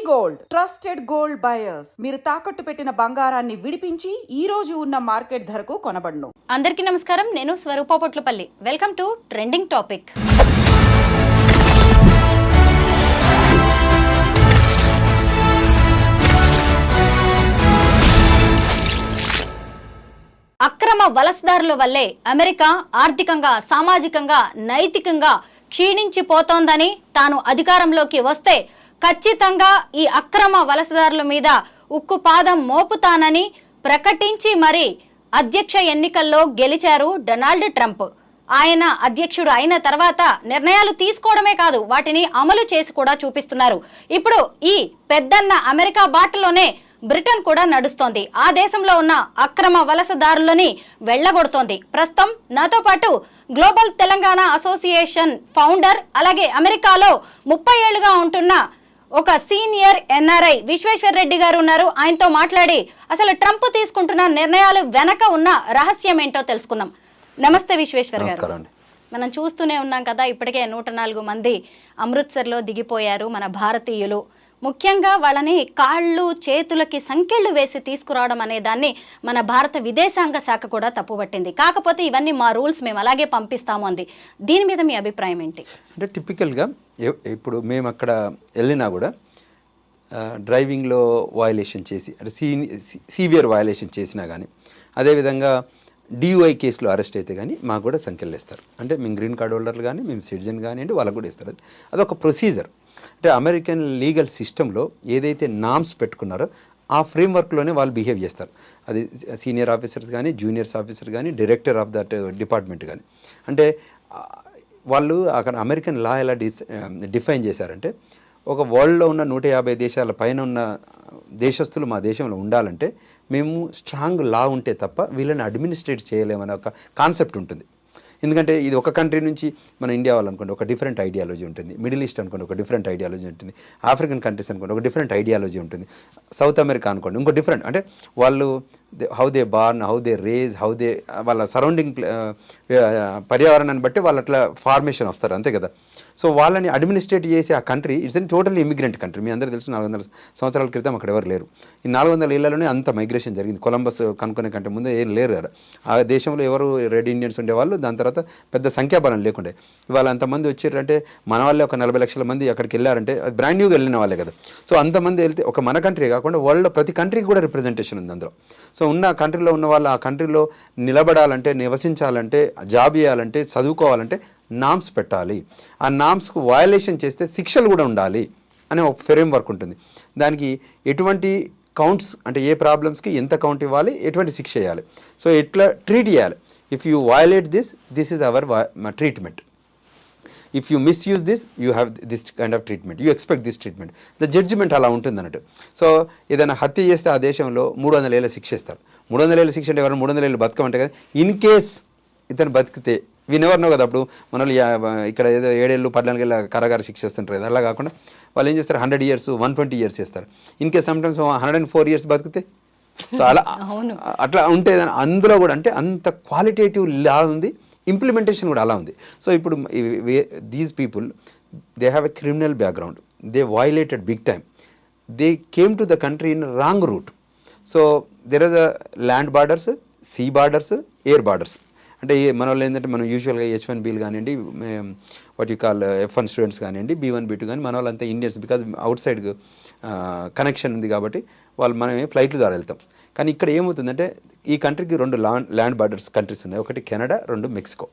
Gold trusted gold buyers. మీరు తాకట్టు పెట్టిన బంగారాన్ని విడిపించి ఈ రోజు ఉన్న మార్కెట్ ధరకు కొనబడును. అందరికీ నమస్కారం, నేను Swaroopa Potlapalli. Welcome to trending topic. అక్రమ వలసదారుల వల్లే అమెరికా ఆర్థికంగా, సామాజికంగా, నైతికంగా క్షీణించిపోతోందని, తాను అధికారంలోకి వస్తే ఖచ్చితంగా ఈ అక్రమ వలసదారుల మీద ఉక్కుపాదం మోపుతానని ప్రకటించి మరి అధ్యక్ష ఎన్నికల్లో గెలిచారు డొనాల్డ్ ట్రంప్. ఆయన అధ్యక్షుడు అయిన తర్వాత నిర్ణయాలు తీసుకోవడమే కాదు, వాటిని అమలు చేసి కూడా చూపిస్తున్నారు. ఇప్పుడు ఈ పెద్దన్న అమెరికా బాటలోనే బ్రిటన్ కూడా నడుస్తోంది. ఆ దేశంలో ఉన్న అక్రమ వలసదారులని వెళ్లగొడుతోంది. ప్రస్తుతం నాతో పాటు గ్లోబల్ తెలంగాణ అసోసియేషన్ ఫౌండర్, అలాగే అమెరికాలో 30 ఏళ్లుగా ఉంటున్న ఒక సీనియర్ ఎన్ఆర్ఐ విశ్వేశ్వర్ రెడ్డి గారు ఉన్నారు. ఆయనతో మాట్లాడి అసలు ట్రంప్ తీసుకుంటున్న నిర్ణయాలు వెనక ఉన్న రహస్యం ఏంటో తెలుసుకుందాం. నమస్తే విశ్వేశ్వర్ గారు. మనం చూస్తూనే ఉన్నాం కదా, ఇప్పటికే 104 మంది అమృత్సర్లో దిగిపోయారు మన భారతీయులు. ముఖ్యంగా వాళ్ళని కాళ్ళు చేతులకి సంకెళ్ళు వేసి తీసుకురావడం అనే దాన్ని మన భారత విదేశాంగ శాఖ కూడా తప్పుపట్టింది. కాకపోతే ఇవన్నీ మా రూల్స్, మేము అలాగే పంపిస్తాము అంది. దీని మీద మీ అభిప్రాయం ఏంటి? అంటే టిపికల్గా ఇప్పుడు మేము అక్కడ వెళ్ళినా కూడా డ్రైవింగ్లో వయలేషన్ చేసి, అంటే సీవియర్ వయలేషన్ చేసినా కానీ, అదేవిధంగా డియూఐ కేసులో అరెస్ట్ అయితే కానీ మాకు కూడా సంఖ్యలు ఇస్తారు. అంటే మేము గ్రీన్ కార్డ్ హోల్డర్లు కానీ, మేము సిటిజన్ కానివ్వండి, వాళ్ళకు కూడా ఇస్తారు. అదొక ప్రొసీజర్. అంటే అమెరికన్ లీగల్ సిస్టంలో ఏదైతే నామ్స్ పెట్టుకున్నారో ఆ ఫ్రేమ్వర్క్లోనే వాళ్ళు బిహేవ్ చేస్తారు. అది సీనియర్ ఆఫీసర్స్ కానీ, జూనియర్స్ ఆఫీసర్ కానీ, డైరెక్టర్ ఆఫ్ దట్ డిపార్ట్మెంట్ కానీ. అంటే వాళ్ళు అక్కడ అమెరికన్ లా ఎలా డిఫైన్ చేశారంటే, ఒక వరల్డ్లో ఉన్న 150 దేశాల పైన ఉన్న దేశస్తులు మా దేశంలో ఉండాలంటే మేము స్ట్రాంగ్ లా ఉంటే తప్ప వీళ్ళని అడ్మినిస్ట్రేట్ చేయలేమనే ఒక కాన్సెప్ట్ ఉంటుంది. ఎందుకంటే ఇది ఒక కంట్రీ నుంచి మన ఇండియా వాళ్ళు అనుకోండి ఒక డిఫరెంట్ ఐడియాలజీ ఉంటుంది, మిడిల్ ఈస్ట్ అనుకోండి ఒక డిఫరెంట్ ఐడియాలజీ ఉంటుంది, ఆఫ్రికన్ కంట్రీస్ అనుకోండి ఒక డిఫరెంట్ ఐడియాలజీ ఉంటుంది, సౌత్ అమెరికా అనుకోండి ఇంకో డిఫరెంట్. అంటే వాళ్ళు how they born, how they raise, how they వాళ్ళ సరౌండింగ్ పర్యావరణాన్ని బట్టి వాళ్ళు అట్లా ఫార్మేషన్ వస్తారు, అంతే కదా. సో వాళ్ళని అడ్మినిస్ట్రేట్ చేసే ఆ country it's an total immigrant country. మీ అందరూ తెలుసు 400 సంవత్సరాల క్రితం అక్కడ ఎవరు లేరు. ఈ 400 ఏళ్లలోనే అంత మైగ్రేషన్ జరిగింది. కొలంబస్ కనుక్కునే కంటే ముందు ఏం లేరు కదా ఆ దేశంలో. ఎవరు రెడ్ ఇండియన్స్ ఉండేవాళ్ళు, దాని తర్వాత పెద్ద సంఖ్యాబలం లేకుండే. ఇవాళ అంతమంది వచ్చారంటే మన వాళ్ళే ఒక 40 లక్షల మంది అక్కడికి వెళ్ళారంటే అది బ్రాండ్ న్యూగా వెళ్ళిన వాళ్ళే కదా. సో అంతమంది వెళ్తే ఒక మన కంట్రీ కాకుండా వరల్డ్లో ప్రతి కంట్రీకి కూడా రిప్రజెంటేషన్ ఉంది అందులో. సో ఉన్న కంట్రీలో ఉన్న వాళ్ళు ఆ కంట్రీలో నిలబడాలంటే, నివసించాలంటే, జాబ్ చేయాలంటే, చదువుకోవాలంటే నామ్స్ పెట్టాలి. ఆ నామ్స్కు వయలేషన్ చేస్తే శిక్షలు కూడా ఉండాలి అనే ఒక ఫ్రేమ్ వర్క్ ఉంటుంది. దానికి ఎటువంటి కౌంట్స్, అంటే ఏ ప్రాబ్లమ్స్కి ఎంత కౌంట్ ఇవ్వాలి, ఎటువంటి శిక్ష చేయాలి, సో ఎట్లా ట్రీట్ చేయాలి. If you violate this is our treatment. If you misuse this, you have this kind of treatment, you expect this treatment. The judgement అలా ఉంటుంది అన్నట్టు. సో ఏదైనా హత్య చేస్తే ఆ దేశంలో 300 ఏళ్ళ శిక్ష ఇస్తారు. 300 ఏళ్ళ శిక్ష అంటే ఎవరైనా 300 ఏళ్ళు బతకమంటే కదా. ఇన్ కేస్ ఇతను బతికితే వినెవర్ నో కదా. అప్పుడు మన వాళ్ళు ఇక్కడ ఏదో 7 ఏళ్ళు 14 ఏళ్ళ కారాగార శిక్ష ఇస్తుంటారు కదా. అలా కాకుండా వాళ్ళు ఏం చేస్తారు, 100 years 120 years చేస్తారు. ఇన్ కేస్ సమ్టైమ్స్ 104 years బతికితే. సో అలా అట్లా ఉంటే అందులో కూడా అంటే అంత క్వాలిటేటివ్ లా ఉంది, ఇంప్లిమెంటేషన్ కూడా అలా ఉంది. సో ఇప్పుడు these people they have a criminal background, they violated big time, they came to the country in wrong route. So there are the land borders, sea borders, air borders. అంటే మన వాళ్ళు ఏంటంటే మనం యూజువల్గా H1Bలు కానివ్వండి, what you call F1 students కానివ్వండి, B1 B2 కానీ మన వాళ్ళంతా Indians. Because out side connection ఉంది కాబట్టి వాళ్ళు మనమే ఫ్లైట్ల ద్వారా వెళ్తాం. కానీ ఇక్కడ ఏమవుతుందంటే ఈ కంట్రీకి 2 ల్యాండ్ బార్డర్స్ కంట్రీస్ ఉన్నాయి, ఒకటి కెనడా, 2 మెక్సికో.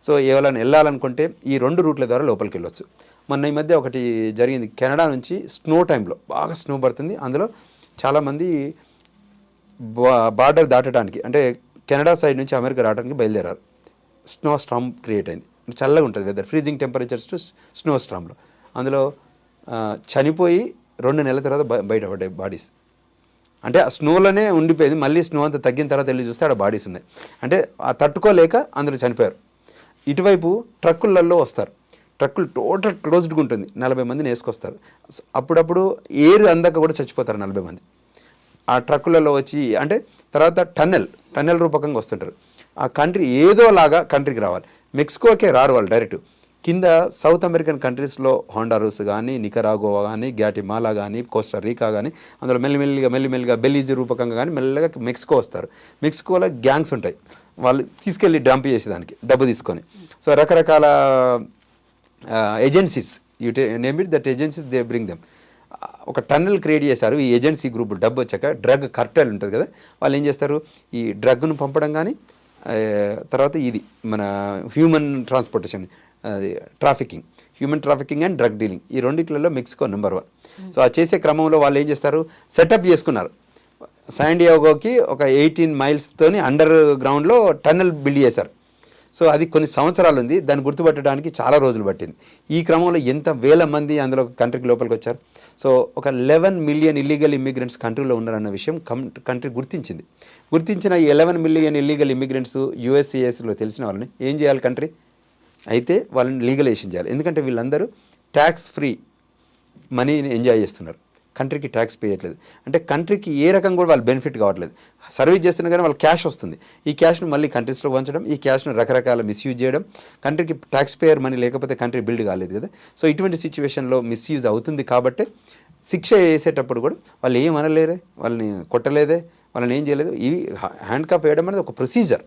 సో ఎవరైనా వెళ్ళాలనుకుంటే ఈ 2 రూట్ల ద్వారా లోపలికి వెళ్ళొచ్చు. మొన్న ఈ మధ్య ఒకటి జరిగింది, కెనడా నుంచి స్నో టైంలో బాగా స్నో పడుతుంది, అందులో చాలామంది బార్డర్ దాటడానికి అంటే కెనడా సైడ్ నుంచి అమెరికా రావడానికి బయలుదేరారు. స్నో స్ట్రామ్ క్రియేట్ అయింది, చల్లగా ఉంటుంది weather, freezing temperatures to snow స్ట్రామ్లో. అందులో చనిపోయి 2 నెలల తర్వాత బయట పడ్డాయి బాడీస్. అంటే ఆ స్నోలోనే ఉండిపోయింది. మళ్ళీ స్నో అంతా తగ్గిన తర్వాత వెళ్ళి చూస్తే ఆడ బాడీస్ ఉన్నాయి. అంటే ఆ తట్టుకోలేక అందరూ చనిపోయారు. ఇటువైపు ట్రక్కులలో వస్తారు, ట్రక్కులు టోటల్ క్లోజ్డ్గా ఉంటుంది, 40 మందిని వేసుకొస్తారు. అప్పుడప్పుడు ఎయిర్ అందాక కూడా చచ్చిపోతారు 40 మంది ఆ ట్రక్కులలో వచ్చి. అంటే తర్వాత టన్నెల్ రూపకంగా వస్తుంటారు. ఆ కంట్రీ ఏదోలాగా కంట్రీకి రావాలి. మెక్సికోకే రారు వాళ్ళు, డైరెక్ట్ కింద సౌత్ అమెరికన్ కంట్రీస్లో హోండరస్ కానీ, నికరాగోవా కానీ, గ్యాటిమాలా కానీ, కోస్టారీకా కానీ, అందులో మెల్లిమెల్లిగా బెలీజ్ రూపకంగా కానీ మెల్లగా మెక్సికో వస్తారు. మెక్సికోలో గ్యాంగ్స్ ఉంటాయి, వాళ్ళు తీసుకెళ్ళి డంప్ చేసేదానికి డబ్బు తీసుకొని. సో రకరకాల agencies, you name it, that agencies they bring them. ఒక టన్నెల్ క్రియేట్ చేశారు ఈ ఏజెన్సీ గ్రూప్. డబ్బు వచ్చాక డ్రగ్ కార్టెల్ ఉంటుంది కదా, వాళ్ళు ఏం చేస్తారు, ఈ డ్రగ్ను పంపడం కానీ, తర్వాత ఇది మన హ్యూమన్ ట్రాన్స్పోర్టేషన్, అది human trafficking and drug dealing, ఈ రెండిట్లలో మెక్సికో నెంబర్ 1. సో ఆ చేసే క్రమంలో వాళ్ళు ఏం చేస్తారు, సెటప్ చేసుకున్నారు. శాండియాగోకి ఒక 18 మైల్స్తోని అండర్ గ్రౌండ్లో టన్నెల్ బిల్డ్ చేశారు. సో అది కొన్ని సంవత్సరాలు ఉంది, దాన్ని గుర్తుపట్టడానికి చాలా రోజులు పట్టింది. ఈ క్రమంలో ఎంత వేల మంది అందులో కంట్రీకి లోపలికి వచ్చారు. సో ఒక 11 మిలియన్ ఇల్లీగల్ ఇమ్మిగ్రెంట్స్ కంట్రీలో ఉన్నారన్న విషయం కంట్రీ గుర్తించిన ఈ 11 మిలియన్ ఇల్లీగల్ ఇమ్మిగ్రెంట్స్ యూఎస్సిఎస్లో తెలిసిన వాళ్ళని ఏం చేయాలి కంట్రీ అయితే, వాళ్ళని లీగలైజేషన్ చేయాలి. ఎందుకంటే వీళ్ళందరూ ట్యాక్స్ ఫ్రీ మనీని ఎంజాయ్ చేస్తున్నారు, కంట్రీకి ట్యాక్స్ పే చేయట్లేదు. అంటే కంట్రీకి ఏ రకంగా కూడా వాళ్ళు బెనిఫిట్ కావట్లేదు. సర్వీస్ చేస్తున్నా కానీ వాళ్ళు క్యాష్ వస్తుంది, ఈ క్యాష్ను మళ్ళీ కంట్రీస్లో పంచడం, ఈ క్యాష్ను రకరకాల మిస్యూజ్ చేయడం. కంట్రీకి ట్యాక్స్ పేయర్ మనీ లేకపోతే కంట్రీ బిల్డ్ కాలేదు కదా. సో ఇటువంటి సిచ్యువేషన్లో మిస్యూజ్ అవుతుంది కాబట్టి శిక్ష వేసేటప్పుడు కూడా వాళ్ళు ఏం అనలేరే, వాళ్ళని కొట్టలేదే, వాళ్ళని ఏం చేయలేదు. ఇవి హ్యాండ్ కాప్ వేయడం అనేది ఒక procedure.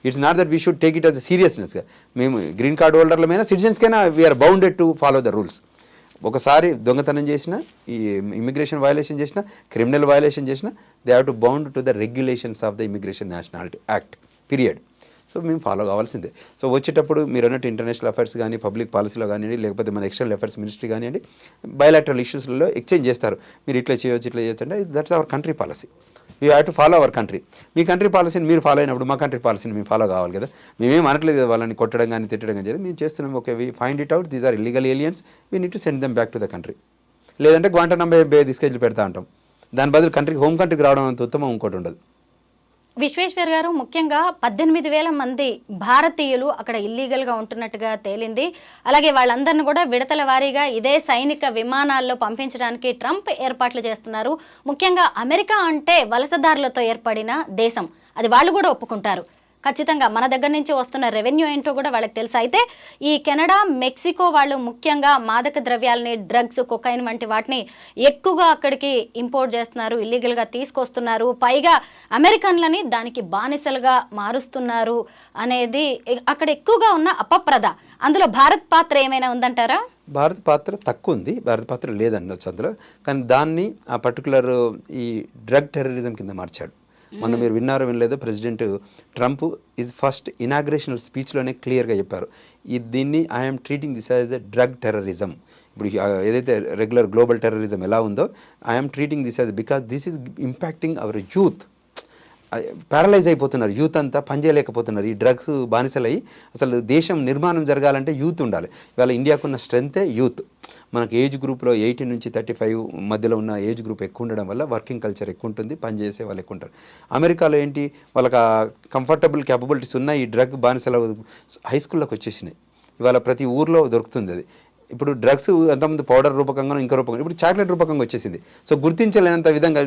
It's not that we should take it as a సీరియస్నెస్గా. మేము గ్రీన్ కార్డ్ హోల్డర్లమైనా సిటిజన్స్కైనా we are bounded to follow the rules. ఒకసారి దొంగతనం చేసినా, ఈ ఇమిగ్రేషన్ వయలేషన్ చేసినా, క్రిమినల్ వయలేషన్ చేసినా, they have to bound to the regulations of the immigration nationality act period. So మేము ఫాలో కావాల్సిందే. సో వచ్చేటప్పుడు మీరు అన్నట్టు ఇంటర్నేషనల్ అఫైర్స్ కానీ, పబ్లిక్ పాలసీలో కానివ్వండి, లేకపోతే మన ఎక్స్టర్నల్ అఫైర్స్ మినిస్ట్రీ కానివ్వండి, బయలాటరల్ ఇష్యూస్లలో ఎక్స్చేంజ్ చేస్తారు. మీరు ఇట్లా చేయొచ్చు అంటే that's our country policy. We have to follow our country. Me country పాలసీని మీరు ఫాలో అయినప్పుడు మా కంట్రీ పాలసీని మేము ఫాలో కావాలి కదా. మేమేం అనట్లేదు కదా వాళ్ళని కొట్టడం కానీ తిట్టడం కానీ. మేము చేస్తున్నాం, okay we find it out, these are illegal aliens, we need to send them back to the country. లేదంటే గ్వాంటనామో బే తీసుకెళ్ళి పెడతా అంటాం. దాని బదులు హోమ్ కంట్రీకి రావడం అంత ఉత్తమం ఇంకోటి ఉండదు. విశ్వేశ్వర్ గారు, ముఖ్యంగా 18,000 మంది భారతీయులు అక్కడ ఇల్లీగల్గా ఉంటున్నట్టుగా తేలింది. అలాగే వాళ్ళందరినీ కూడా విడతల వారీగా ఇదే సైనిక విమానాల్లో పంపించడానికి ట్రంప్ ఏర్పాట్లు చేస్తున్నారు. ముఖ్యంగా అమెరికా అంటే వలసదారులతో ఏర్పడిన దేశం, అది వాళ్ళు కూడా ఒప్పుకుంటారు. ఖచ్చితంగా మన దగ్గర నుంచి వస్తున్న రెవెన్యూ ఏంటో కూడా వాళ్ళకి తెలుసు. అయితే ఈ కెనడా, మెక్సికో వాళ్ళు ముఖ్యంగా మాదక ద్రవ్యాలని, డ్రగ్స్, కొకైన్ వంటి వాటిని ఎక్కువగా అక్కడికి ఇంపోర్ట్ చేస్తున్నారు, ఇల్లీగల్గా తీసుకొస్తున్నారు. పైగా అమెరికన్లని దానికి బానిసలుగా మారుస్తున్నారు అనేది అక్కడ ఎక్కువగా ఉన్న అపప్రద. అందులో భారత్ పాత్ర ఏమైనా ఉందంటారా? భారత పాత్ర తక్కువ ఉంది, భారత పాత్ర లేదనొచ్చు అందులో. కానీ దాన్ని ఆ పర్టికులర్ ఈ డ్రగ్ టెర్రరిజం కింద మార్చాడు. మొన్న మీరు విన్నారో వినలేదో, president Trump is first inaugural స్పీచ్లోనే క్లియర్గా చెప్పారు, దీన్ని I'm treating this as a drug terrorism. ఇప్పుడు ఏదైతే రెగ్యులర్ గ్లోబల్ టెర్రరిజం ఎలా ఉందో, I'm treating this as, because this is impacting our youth. Paralyse అయిపోతున్నారు, యూత్ అంతా పనిచేయలేకపోతున్నారు. ఈ డ్రగ్స్ బానిసలయ్యి అసలు దేశం నిర్మాణం జరగాలంటే యూత్ ఉండాలి. ఇవాళ ఇండియాకున్న స్ట్రెంతే యూత్. మనకు ఏజ్ గ్రూప్లో 18 నుంచి 35 మధ్యలో ఉన్న ఏజ్ గ్రూప్ ఎక్కువ ఉండడం వల్ల వర్కింగ్ కల్చర్ ఎక్కువ ఉంటుంది, పనిచేసే వాళ్ళు ఎక్కువ ఉంటారు. అమెరికాలో ఏంటి, వాళ్ళకి కంఫర్టబుల్ క్యాపబిలిటీస్ ఉన్న ఈ డ్రగ్ బానిసల హై స్కూల్లోకి వచ్చేసినాయి. ఇవాళ ప్రతి ఊర్లో దొరుకుతుంది అది. ఇప్పుడు డ్రగ్స్ అంతకుముందు పౌడర్ రూపకంగా, ఇంకో రూపకంగా, ఇప్పుడు చాక్లెట్ రూపకంగా వచ్చేసింది. సో గుర్తించలేనంత విధంగా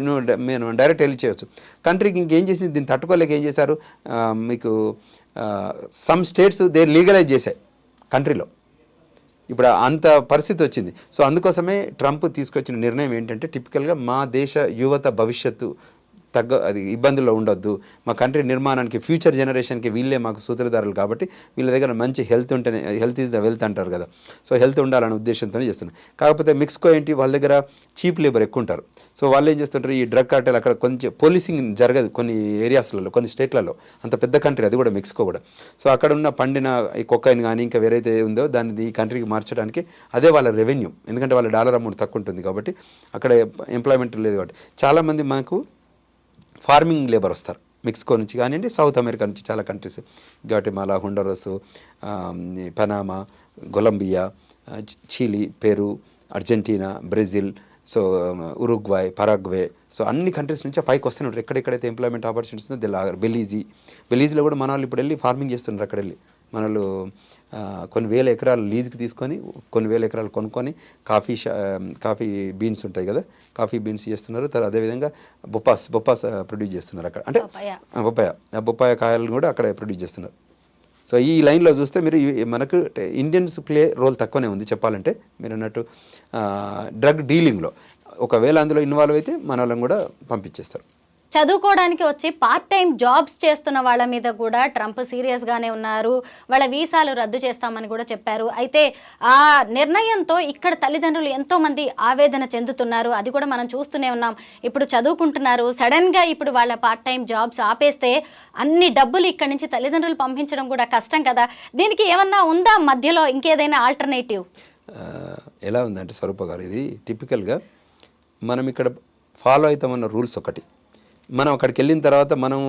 నేను డైరెక్ట్ వెళ్ళి చేయొచ్చు. కంట్రీకి ఇంకేం చేసింది, దీన్ని తట్టుకోలేక ఏం చేశారు, మీకు సమ్ స్టేట్స్ దే లీగలైజ్ చేశాయి కంట్రీలో. ఇప్పుడు అంత పరిస్థితి వచ్చింది. సో అందుకోసమే ట్రంప్ తీసుకొచ్చిన నిర్ణయం ఏంటంటే, టిపికల్గా మా దేశ యువత భవిష్యత్తు అది ఇబ్బందుల్లో ఉండొద్దు, మా కంట్రీ నిర్మాణానికి, ఫ్యూచర్ జనరేషన్కి వీళ్ళే మాకు సూత్రధారులు కాబట్టి వీళ్ళ దగ్గర మంచి హెల్త్ ఉంటేనే, హెల్త్ ఈజ్ ద వెల్త్ అంటారు కదా. సో హెల్త్ ఉండాలనే ఉద్దేశంతోనే చేస్తున్నారు. కాకపోతే మెక్సికో ఏంటి, వాళ్ళ దగ్గర చీప్ లేబర్ ఎక్కువ ఉంటారు. సో వాళ్ళు ఏం చేస్తుంటారు, ఈ డ్రగ్ కార్టెల్ అక్కడ కొంచెం పోలీసింగ్ జరగదు కొన్ని ఏరియాస్లలో, కొన్ని స్టేట్లలో. అంత పెద్ద కంట్రీ అది కూడా, మెక్సికో కూడా. సో అక్కడ ఉన్న పండిన ఈ కొకైన్ కానీ ఇంకా వేరైతే ఉందో దాన్ని ఈ కంట్రీకి మార్చడానికి అదే వాళ్ళ రెవెన్యూ. ఎందుకంటే వాళ్ళ డాలర్ అమౌంట్ తక్కువ ఉంటుంది కాబట్టి, అక్కడ ఎంప్లాయ్మెంట్ లేదు కాబట్టి చాలామంది మనకు ఫార్మింగ్ లేబర్ వస్తారు మెక్సికో నుంచి కానివ్వండి, సౌత్ అమెరికా నుంచి చాలా countries, Guatemala, Honduras, Panama, Colombia, Chile, Peru, Argentina, Brazil, so Uruguay, Paraguay, so అన్ని కంట్రీస్ నుంచి పైకి వస్తూనే ఉంటారు. ఎక్కడెక్కడైతే ఎంప్లాయ్మెంట్ ఆపర్చునిటీస్ ఉందో బెలీజ్లో కూడా మన వాళ్ళు ఇప్పుడు వెళ్ళి ఫార్మింగ్ చేస్తున్నారు. అక్కడ వెళ్ళి మన వాళ్ళు కొన్ని వేల ఎకరాలు లీజుకి తీసుకొని, కొన్ని వేల ఎకరాలు కొనుక్కొని కాఫీ బీన్స్ ఉంటాయి కదా, కాఫీ బీన్స్ చేస్తున్నారు. అదేవిధంగా బొప్పాస్ ప్రొడ్యూస్ చేస్తున్నారు అక్కడ. అంటే బొప్పాయ కాయలను కూడా అక్కడ ప్రొడ్యూస్ చేస్తున్నారు. సో ఈ లైన్లో చూస్తే మీరు మనకు ఇండియన్స్ ప్లే రోల్ తక్కువనే ఉంది చెప్పాలంటే. మీరు అన్నట్టు డ్రగ్ డీలింగ్లో ఒకవేళ అందులో ఇన్వాల్వ్ అయితే మన వాళ్ళని కూడా పంపించేస్తారు. చదువుకోవడానికి వచ్చి పార్ట్ టైం జాబ్స్ చేస్తున్న వాళ్ళ మీద కూడా ట్రంప్ సీరియస్గానే ఉన్నారు. వాళ్ళ వీసాలు రద్దు చేస్తామని కూడా చెప్పారు. అయితే ఆ నిర్ణయంతో ఇక్కడ తల్లిదండ్రులు ఎంతోమంది ఆవేదన చెందుతున్నారు. అది కూడా మనం చూస్తూనే ఉన్నాం. ఇప్పుడు చదువుకుంటున్నారు, సడన్గా ఇప్పుడు వాళ్ళ పార్ట్ టైం జాబ్స్ ఆపేస్తే అన్ని డబ్బులు ఇక్కడి నుంచి తల్లిదండ్రులు పంపించడం కూడా కష్టం కదా. దీనికి ఏమన్నా ఉందా మధ్యలో ఇంకేదైనా ఆల్టర్నేటివ్? ఎలా ఉందంటే స్వరూప గారు, ఇది టిపికల్గా మనం ఇక్కడ ఫాలో అవుతామన్న రూల్స్ ఒకటి. మనం అక్కడికి వెళ్ళిన తర్వాత మనం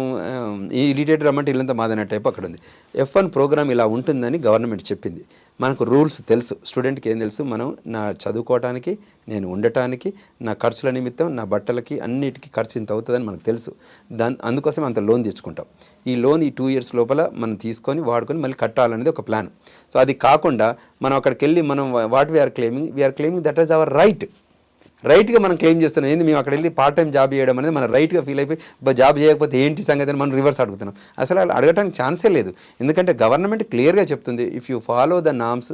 ఈ ఇలిటేట్ రమ్మంటే ఇల్లంతా మాదనే టైప్ అక్కడ ఉంది. F1 ప్రోగ్రామ్ ఇలా ఉంటుందని గవర్నమెంట్ చెప్పింది. మనకు రూల్స్ తెలుసు, స్టూడెంట్కి ఏం తెలుసు, మనం నా చదువుకోవడానికి, నేను ఉండటానికి, నా ఖర్చుల నిమిత్తం, నా బట్టలకి అన్నిటికీ ఖర్చు ఇంత అవుతుందని మనకు తెలుసు. అందుకోసం అంత లోన్ తెచ్చుకుంటాం. ఈ లోన్ ఈ 2 years లోపల మనం తీసుకొని వాడుకొని మళ్ళీ కట్టాలనేది ఒక ప్లాన్. సో అది కాకుండా మనం అక్కడికి వెళ్ళి మనం what we are claiming that is our రైట్గా మనం క్లెయిమ్ చేస్తున్నాం. ఏంది మేము అక్కడ వెళ్ళి పార్ట్ టైం జాబ్ చేయడం అనేది మన రైట్గా ఫీల్ అయిపోయి జాబ్ చేయకపోతే ఏంటి సంగతి అని మనం రివర్స్ అడుగుతున్నాం. అసలు అలా అడగడానికి ఛాన్సే లేదు. ఎందుకంటే గవర్నమెంట్ క్లియర్గా చెప్తుంది, if you follow the norms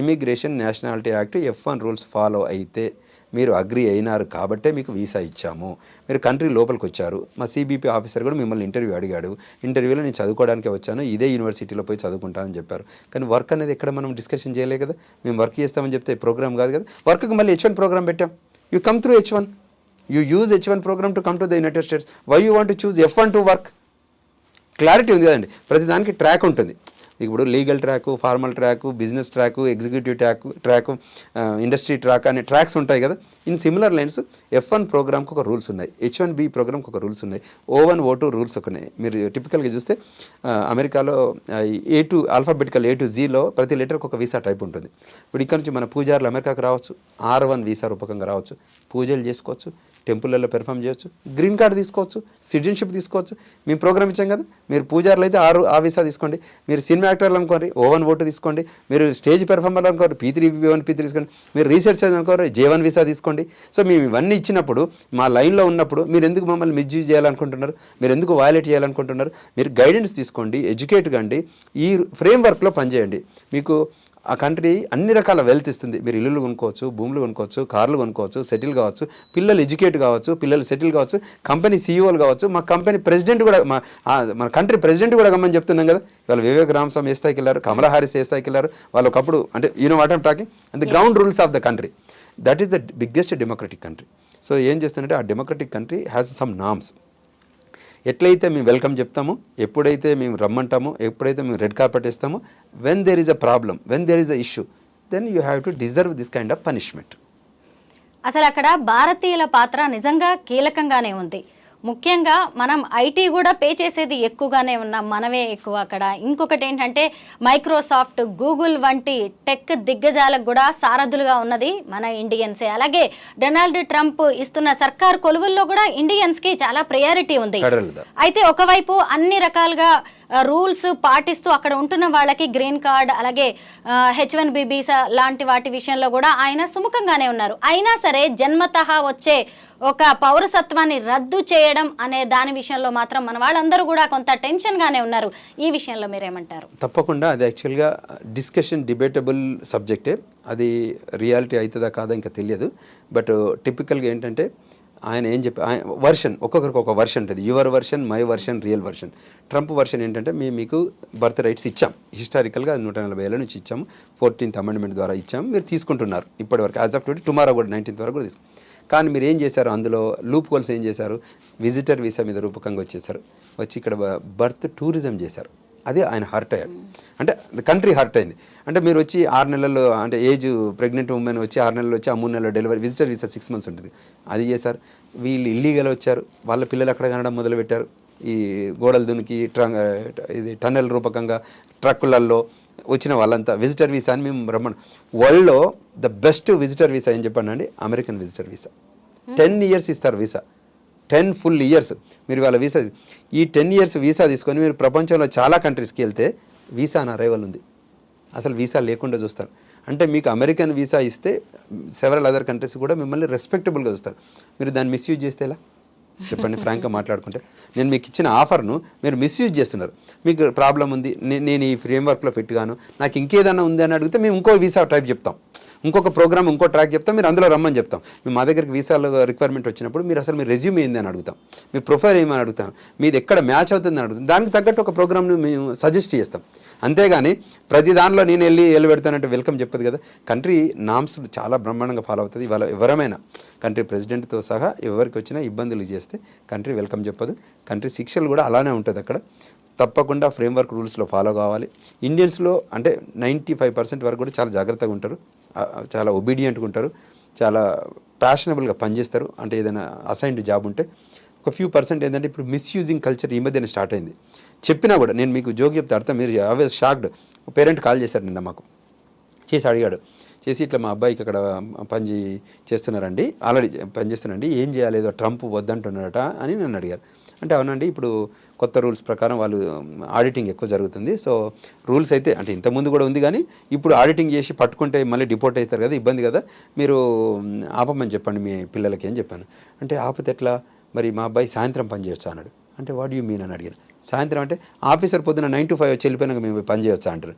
immigration nationality act F1 rules follow అయితే మీరు అగ్రి అయినారు కాబట్టే మీకు వీసా ఇచ్చాము. మీరు కంట్రీ లోపలికి వచ్చారు. మా CBP ఆఫీసర్ కూడా మిమ్మల్ని ఇంటర్వ్యూ అడిగాడు. ఇంటర్వ్యూలో నేను చదువుకోవడానికే వచ్చాను, ఇదే యూనివర్సిటీలో పోయి చదువుకుంటానని చెప్పారు. కానీ వర్క్ అనేది ఎక్కడ మనం డిస్కషన్ చేయలే కదా. మేము వర్క్ చేస్తామని చెప్తే ప్రోగ్రామ్ కాదు కదా. వర్క్కి మళ్ళీ H1 ప్రోగ్రామ్ పెట్టాం. You come through H1. You use H1 program to come to the United States. Why you want to choose F1 to work? Clarity ఉంది కదండి. ప్రతి దానికి ట్రాక్ ఉంటుంది. ఇప్పుడు legal track, formal track, business track, executive track, industry track అనే tracks ఉంటాయి కదా. In similar lines F1 ప్రోగ్రామ్కి ఒక రూల్స్ ఉన్నాయి, H1B ప్రోగ్రామ్కి ఒక రూల్స్ ఉన్నాయి, O1 O2 రూల్స్ ఉన్నాయి. మీరు టిపికల్గా చూస్తే అమెరికాలో A2 ఆల్ఫాబెటికల్ A to Zలో ప్రతి లెటర్కి ఒక వీసా టైప్ ఉంటుంది. ఇప్పుడు ఇక్కడ నుంచి మన పూజారులు అమెరికాకు రావచ్చు, R1 వీసా రూపకంగా రావచ్చు, పూజలు చేసుకోవచ్చు, టెంపుల్లో పెర్ఫామ్ చేయొచ్చు, గ్రీన్ కార్డు తీసుకోవచ్చు, సిటిజన్షిప్ తీసుకోవచ్చు. మేము ప్రోగ్రామ్ ఇచ్చాం కదా. మీరు పూజారులు అయితే ఆ వీసా తీసుకోండి, మీరు సినిమా యాక్టర్లు అనుకోండి O1 O2 తీసుకోండి, మీరు స్టేజ్ పెర్ఫార్మర్ అనుకోండి P3 P1 P3 తీసుకోండి, మీరు రీసెర్చ్ అనుకోండి J1 వీసా తీసుకోండి. సో మేము ఇవన్నీ ఇచ్చినప్పుడు మా లైన్లో ఉన్నప్పుడు మీరు ఎందుకు మమ్మల్ని మిస్యూజ్ చేయాలనుకుంటున్నారు, మీరు ఎందుకు వయలేట్ చేయాలనుకుంటున్నారు? మీరు గైడెన్స్ తీసుకోండి, ఎడ్యుకేట్ కండి, ఈ ఫ్రేమ్వర్క్లో పనిచేయండి. మీకు ఆ కంట్రీ అన్ని రకాల వెల్త్ ఇస్తుంది. మీరు ఇల్లులు కొనుక్కోవచ్చు, భూములు కొనుక్కోవచ్చు, కార్లు కొనుక్కోవచ్చు, సెటిల్ కావచ్చు, పిల్లలు ఎడ్యుకేట్ కావచ్చు, పిల్లలు సెటిల్ కావచ్చు, కంపెనీ CEOలు కావచ్చు. మా కంపెనీ ప్రెసిడెంట్ కూడా మన కంట్రీ ప్రెసిడెంట్ కూడా గమ్మని చెప్తున్నాం కదా. ఇవాళ వివేక్ రామస్వామి ఏ స్థాయికి వెళ్ళారు, కమలా హారిస్ ఏ స్థాయికి వెళ్ళారు. వాళ్ళు ఒకప్పుడు అంటే what I'm talking and the ground rules of the country. That is the biggest democratic country. So ఏం చేస్తుందంటే ఆ democratic country has some norms. ఎట్లయితే మేము వెల్కమ్ చెప్తామో, ఎప్పుడైతే మేము రమ్మంటామో, ఎప్పుడైతే మేము రెడ్ కార్పెట్ ఇస్తామో, when there is a problem, when there is a issue, then you have to deserve this kind of punishment. అసలు అక్కడ భారతీయుల పాత్ర నిజంగా కీలకంగానే ఉంది. ముఖ్యంగా మనం ఐటీ కూడా పే చేసేది ఎక్కువగానే ఉన్నాం, మనమే ఎక్కువ అక్కడ. ఇంకొకటి ఏంటంటే మైక్రోసాఫ్ట్, గూగుల్ వంటి టెక్ దిగ్గజాలకు కూడా సారథులుగా ఉన్నది మన ఇండియన్సే. అలాగే డొనాల్డ్ ట్రంప్ ఇస్తున్న సర్కార్ కొలువుల్లో కూడా ఇండియన్స్కి చాలా ప్రయారిటీ ఉంది. అయితే ఒకవైపు అన్ని రకాలుగా రూల్స్ పాటిస్తూ అక్కడ ఉంటున్న వాళ్ళకి గ్రీన్ కార్డ్, అలాగే H1B వీసా లాంటి వాటి విషయంలో కూడా ఆయన సుముఖంగానే ఉన్నారు. అయినా సరే జన్మతహా వచ్చే ఒక పౌరసత్వాన్ని రద్దు చేయడం అనే దాని విషయంలో మాత్రం మన వాళ్ళందరూ కూడా కొంత టెన్షన్గానే ఉన్నారు. ఈ విషయంలో మీరేమంటారు? తప్పకుండా అది యాక్చువల్గా డిబేటబుల్ సబ్జెక్టే. అది రియాలిటీ అవుతుందా కాదా ఇంకా తెలియదు. బట్ టిపికల్గా ఏంటంటే ఆయన ఏం చెప్పి వర్షన్, ఒక్కొక్కరికి ఒక వర్షన్ ఉంటుంది. Your version, my version, real version. Trump version ఏంటంటే మీకు బర్త్ రైట్స్ ఇచ్చాం, హిస్టారికల్గా 140 ఏళ్ళ నుంచి ఇచ్చాము, 14th అమెండ్మెంట్ ద్వారా ఇచ్చాము, మీరు తీసుకుంటున్నారు ఇప్పటివరకు. యాజ్ ఆఫ్ టుడే టుమారో కూడా 19th వరకు కూడా కానీ మీరు ఏం చేశారు, అందులో లూప్ హోల్స్ ఏం చేశారు, విజిటర్ వీసా మీద రూపకంగా వచ్చేసారు, వచ్చి ఇక్కడ బర్త్ టూరిజం చేశారు. అదే ఆయన హర్ట్ అయ్యాడు. అంటే కంట్రీ హర్ట్ అయింది. అంటే మీరు వచ్చి 6 నెలల్లో, అంటే ఏజ్ ప్రెగ్నెంట్ ఉమెన్ వచ్చి 6 నెలలు వచ్చి ఆ 3 నెలల్లో డెలివరీ, విజిటర్ వీసా 6 months ఉంటుంది, అది చేశారు. వీళ్ళు ఇల్లీగల్ వచ్చారు, వాళ్ళ పిల్లలు అక్కడ కనడం మొదలుపెట్టారు. ఈ గోడలు దునికి ఇది టన్నెల్ రూపకంగా ట్రక్కులలో వచ్చిన వాళ్ళంతా విజిటర్ వీసా అని మేము వరల్డ్లో ద బెస్ట్ విజిటర్ వీసా ఏం చెప్పండి, అమెరికన్ విజిటర్ వీసా. 10 years ఇస్తారు వీసా, 10 full years మీరు వాళ్ళ వీసా. ఈ 10 years వీసా తీసుకొని మీరు ప్రపంచంలో చాలా కంట్రీస్కి వెళ్తే వీసా ఆన్ అరైవల్ ఉంది, అసలు వీసా లేకుండా చూస్తారు. అంటే మీకు అమెరికన్ వీసా ఇస్తే సెవెరల్ అదర్ కంట్రీస్ కూడా మిమ్మల్ని రెస్పెక్టబుల్గా చూస్తారు. మీరు దాన్ని మిస్యూజ్ చేస్తే ఎలా? చెప్పండి ఫ్రాంక్గా మాట్లాడుకుంటే. నేను మీకు ఇచ్చిన ఆఫర్ను మీరు మిస్యూజ్ చేస్తున్నారు. మీకు ప్రాబ్లం ఉంది, నేను ఈ ఫ్రేమ్వర్క్లో ఫిట్ గాను, నాకు ఇంకేదైనా ఉంది అని అడిగితే మేము ఇంకో వీసా టైప్ చెప్తాం, ఇంకొక ప్రోగ్రామ్ ఇంకో ట్రాక్ చెప్తాం, మీరు అందులో రమ్మని చెప్తాం. మేము మా దగ్గరికి వీసాలో రిక్వైర్మెంట్ వచ్చినప్పుడు మీరు అసలు మీ రెజ్యూమ్ ఏంది అని అడుగుతాం, మీ ప్రొఫైల్ ఏమని అడుగుతాం, మీది ఎక్కడ మ్యాచ్ అవుతుంది అని అడుగుతాం. దానికి తగ్గట్టు ఒక ప్రోగ్రామ్ని మేము సజెస్ట్ చేస్తాం. అంతేగాని ప్రతి దానిలో నేను వెళ్ళి పెడతానంటే వెల్కమ్ చెప్పదు కదా. కంట్రీ నామ్స్ చాలా బ్రహ్మాండంగా ఫాలో అవుతుంది. ఇవాళ ఎవరమైనా కంట్రీ ప్రెసిడెంట్తో సహా ఎవరికి వచ్చినా ఇబ్బందులు చేస్తే కంట్రీ వెల్కమ్ చెప్పదు. కంట్రీ శిక్షలు కూడా అలానే ఉంటుంది అక్కడ. తప్పకుండా ఫ్రేమ్వర్క్ రూల్స్లో ఫాలో కావాలి. ఇండియన్స్లో అంటే 95% వరకు కూడా చాలా జాగ్రత్తగా ఉంటారు, చాలా ఒబీడియంట్గా ఉంటారు, చాలా ప్యాషనబుల్గా పనిచేస్తారు. అంటే ఏదైనా అసైన్డ్ జాబ్ ఉంటే ఒక ఫ్యూ పర్సెంట్ ఏంటంటే ఇప్పుడు మిస్యూజింగ్ కల్చర్ ఈ మధ్యన స్టార్ట్ అయింది. చెప్పినా కూడా నేను మీకు జోక్ చెప్తే అర్థం, మీరు ఆల్వేస్ షాక్డ్. పేరెంట్ కాల్ చేశారు నిన్న మాకు, చేసి అడిగాడు, చేసి ఇట్లా మా అబ్బాయికి అక్కడ పని చేస్తున్నారండి, ఆల్రెడీ పని చేస్తున్నారండి, ఏం చేయాలి, ఏదో ట్రంప్ వద్దంటున్నారట అని నన్ను అడిగారు. అంటే అవునండి, ఇప్పుడు కొత్త రూల్స్ ప్రకారం వాళ్ళు ఆడిటింగ్ ఎక్కువ జరుగుతుంది. సో రూల్స్ అయితే అంటే ఇంతకుముందు కూడా ఉంది, కానీ ఇప్పుడు ఆడిటింగ్ చేసి పట్టుకుంటే మళ్ళీ డిపోర్ట్ అవుతారు కదా, ఇబ్బంది కదా, మీరు ఆపమని చెప్పండి మీ పిల్లలకి అని చెప్పాను. అంటే ఆపితే ఎట్లా, మరి మా అబ్బాయి సాయంత్రం పని చేయొచ్చా అన్నాడు. అంటే వాట్ యూ మీన్ అని అడిగాను. సాయంత్రం అంటే ఆఫీసర్ పొద్దున 9 to 5 వచ్చి వెళ్ళిపోయినాక మేము పని చేయొచ్చా అంటారు.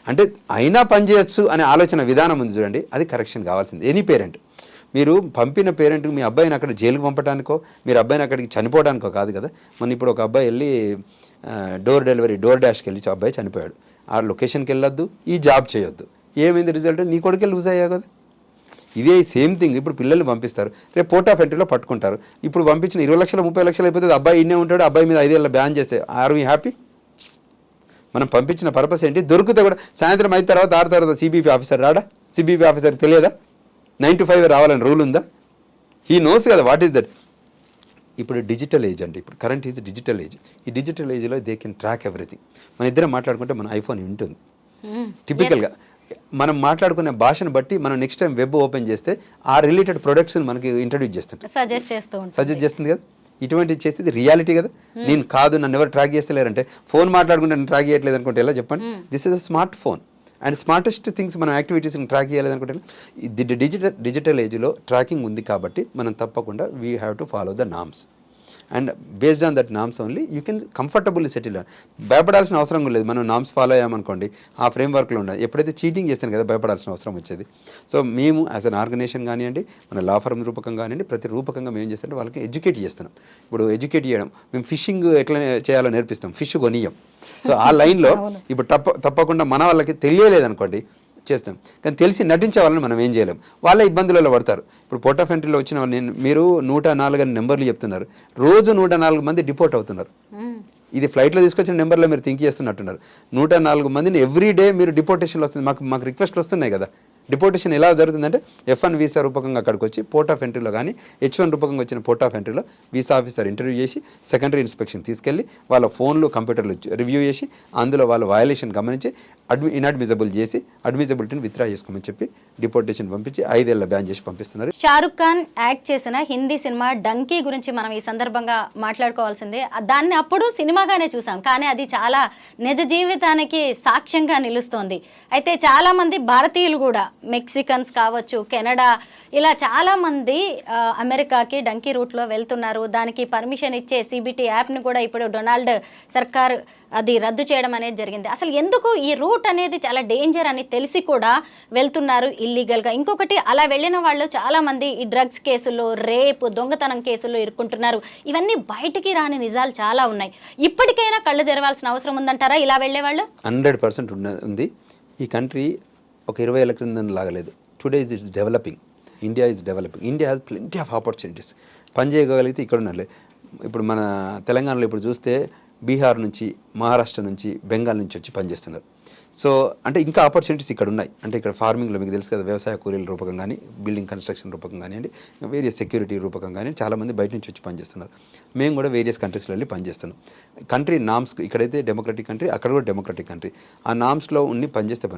అంటే అయినా పని చేయొచ్చు అనే ఆలోచన విధానం ఉంది చూడండి, అది కరెక్షన్ కావాల్సింది. ఎనీ పేరెంట్, మీరు పంపిన పేరెంట్కి మీ అబ్బాయిని అక్కడ జైలుకి పంపడానికో మీరు అబ్బాయిని అక్కడికి చనిపోవడానికో కాదు కదా. మన ఇప్పుడు ఒక అబ్బాయి వెళ్ళి డోర్ డాష్కి వెళ్ళి అబ్బాయి చనిపోయాడు, ఆ లొకేషన్కి వెళ్ళొద్దు, ఈ జాబ్ చేయొద్దు, ఏమైంది రిజల్ట్, నీ కొడుకే లూజ్ అయ్యా కదా. ఇదే సేమ్ థింగ్ ఇప్పుడు పిల్లల్ని పంపిస్తారు, రేపు పోర్ట్ ఆఫ్ ఎంట్రీలో పట్టుకుంటారు. ఇప్పుడు పంపించిన 20 లక్షలు 30 లక్షలు అయిపోతుంది, అబ్బాయి ఇన్నే ఉంటాడు, అబ్బాయి మీద 5 ఏళ్ళ బ్యాన్ చేస్తే ఆర్ వీ హ్యాపీ? మనం పంపించిన పర్పస్ ఏంటి? దొరికితే కూడా సాయంత్రం 5 తర్వాత 6 తర్వాత సిబిపి ఆఫీసర్ రాడా? సిబిపి ఆఫీసర్కి తెలియదా 9 to 5 రావాలని రూల్ ఉందా? హీ నోస్ కదా వాట్ ఈస్ దట్. ఇప్పుడు డిజిటల్ ఏజ్ అండి, ఇప్పుడు కరెంట్ ఈజ్ డిజిటల్ ఏజ్. ఈ డిజిటల్ ఏజ్లో దే కెన్ ట్రాక్ ఎవ్రీథింగ్. మన ఇద్దరం మాట్లాడుకుంటే మన ఐఫోన్ ఉంటుంది టిపికల్గా. మనం మాట్లాడుకునే భాషను బట్టి మనం నెక్స్ట్ టైం వెబ్ ఓపెన్ చేస్తే ఆ రిలేటెడ్ ప్రొడక్ట్స్ని మనకి ఇంట్రడ్యూస్ చేస్తుంటాం, సజెస్ట్ చేస్తుంది కదా. ఇటువంటి చేస్తే రియాలిటీ కదా. నేను కాదు, నన్ను ఎవరు ట్రాక్ చేస్తలేరంటే, ఫోన్ మాట్లాడుకుంటే నన్ను ట్రాక్ చేయట్లేదు అనుకుంటే ఎలా చెప్పండి? This is a smart phone and smartest things మనం యాక్టివిటీస్ని ట్రాక్ చేయాలనుకుంటే డిజిటల్ ఏజ్లో ట్రాకింగ్ ఉంది కాబట్టి మనం తప్పకుండా we have to follow the norms and based on that norms only you can comfortably settle. భయపడాల్సిన అవసరం లేదు. మనం నామ్స్ ఫాలో అయ్యామనుకోండి, ఆ ఫ్రేమ్వర్క్లో ఉండదు. ఎప్పుడైతే చీటింగ్ చేస్తాను కదా భయపడాల్సిన అవసరం వచ్చేది. సో మేము యాజ్ అన్ ఆర్గనైజేషన్ కానివ్వండి, మన లా ఫర్మ్ రూపకంగా కానివ్వండి, ప్రతి రూపకంగా మేము చేస్తుంటే వాళ్ళకి ఎడ్యుకేట్ చేస్తున్నాం. ఇప్పుడు ఎడ్యుకేట్ చేయడం, మేము ఫిషింగ్ ఎట్లా చేయాలో నేర్పిస్తాం, ఫిష్ కొనియం. సో ఆ లైన్లో ఇప్పుడు తప్పకుండా మన వాళ్ళకి తెలియలేదనుకోండి చేస్తాం, కానీ తెలిసి నటించే వాళ్ళని మనం ఏం చేయలేం, వాళ్ళ ఇబ్బందులలో పడతారు. ఇప్పుడు పోర్ట్ ఆఫ్ ఎంట్రీలో వచ్చిన వాళ్ళు మీరు 104 అని నెంబర్లు చెప్తున్నారు, రోజు 104 మంది డిపోర్ట్ అవుతున్నారు. ఇది ఫ్లైట్లో తీసుకొచ్చిన నెంబర్లో మీరు థింక్ చేస్తున్నట్టున్నారు. 104 మందిని ఎవ్రీ డే మీరు డిపోర్టేషన్లో వస్తుంది. మాకు రిక్వెస్ట్లు వస్తున్నాయి కదా. డిపోర్టేషన్ ఎలా జరుగుతుందంటే F1 వీసా రూపకంగా అక్కడికి వచ్చి పోర్ట్ ఆఫ్ ఎంట్రీలో కానీ H1 రూపకంగా వచ్చిన పోర్ట్ ఆఫ్ ఎంట్రీలో వీసా ఆఫీసర్ ఇంటర్వ్యూ చేసి సెకండరీ ఇన్స్పెక్షన్ తీసుకెళ్ళి వాళ్ళ ఫోన్లు కంప్యూటర్లు రివ్యూ చేసి అందులో వాళ్ళ వయలేషన్ గమనించి ఇన్అడ్మిజబుల్ చేసి అడ్మిజబిలిటీని విత్డ్రా చేసుకోమని చెప్పి డిపోర్టేషన్ పంపించి 5 ఏళ్ల బ్యాన్ చేసి పంపిస్తున్నారు. షారుఖ్ ఖాన్ యాక్ట్ చేసిన హిందీ సినిమా డంకీ గురించి మనం ఈ సందర్భంగా మాట్లాడుకోవాల్సిందే. దాన్ని అప్పుడు సినిమాగానే చూసాం, కానీ అది చాలా నిజ జీవితానికి సాక్ష్యంగా నిలుస్తోంది. అయితే చాలా మంది భారతీయులు కూడా, మెక్సికన్స్ కావచ్చు, కెనడా, ఇలా చాలా మంది అమెరికాకి డంకీ రూట్లో వెళ్తున్నారు. దానికి పర్మిషన్ ఇచ్చే సిబిటి యాప్ని కూడా ఇప్పుడు డొనాల్డ్ సర్కార్ అది రద్దు చేయడం అనేది జరిగింది. అసలు ఎందుకు ఈ రూట్ అనేది చాలా డేంజర్ అని తెలిసి కూడా వెళ్తున్నారు ఇల్లీగల్గా? ఇంకొకటి, అలా వెళ్ళిన వాళ్ళు చాలా మంది ఈ డ్రగ్స్ కేసుల్లో, రేపు, దొంగతనం కేసుల్లో ఇరుక్కుంటున్నారు. ఇవన్నీ బయటికి రాని నిజాలు చాలా ఉన్నాయి. ఇప్పటికైనా కళ్ళు తెరవాల్సిన అవసరం ఉందంటారా ఇలా వెళ్ళేవాళ్ళు? 100% ఉంది. ఈ కంట్రీ ఒక 20 ఏళ్ళ క్రింద లాగలేదు. Today is developing. India is developing. India has plenty of opportunities. పని చేయగలిగితే ఇక్కడ ఉన్నట్లే. ఇప్పుడు మన తెలంగాణలో ఇప్పుడు చూస్తే బీహార్ నుంచి, మహారాష్ట్ర నుంచి, బెంగాల్ నుంచి వచ్చి పనిచేస్తున్నారు. సో అంటే ఇంకా ఆపర్చునిటీస్ ఇక్కడ ఉన్నాయి. అంటే ఇక్కడ ఫార్మింగ్లో మీకు తెలుసు కదా, వ్యవసాయ కూలీల రూపకం కానీ, బిల్డింగ్ కన్స్ట్రక్షన్ రూపకం కానివ్వండి, వేరియస్ సెక్యూరిటీ రూపకం కానీ చాలామంది బయట నుంచి వచ్చి పనిచేస్తున్నారు. మేము కూడా వేరియస్ కంట్రీస్లో వెళ్ళి పనిచేస్తున్నాం. కంట్రీ నామ్స్, ఇక్కడైతే డెమోక్రటిక్ కంట్రీ, అక్కడ కూడా డెమోక్రటిక్ కంట్రీ. ఆ నామ్స్లో ఉండి పనిచేస్తే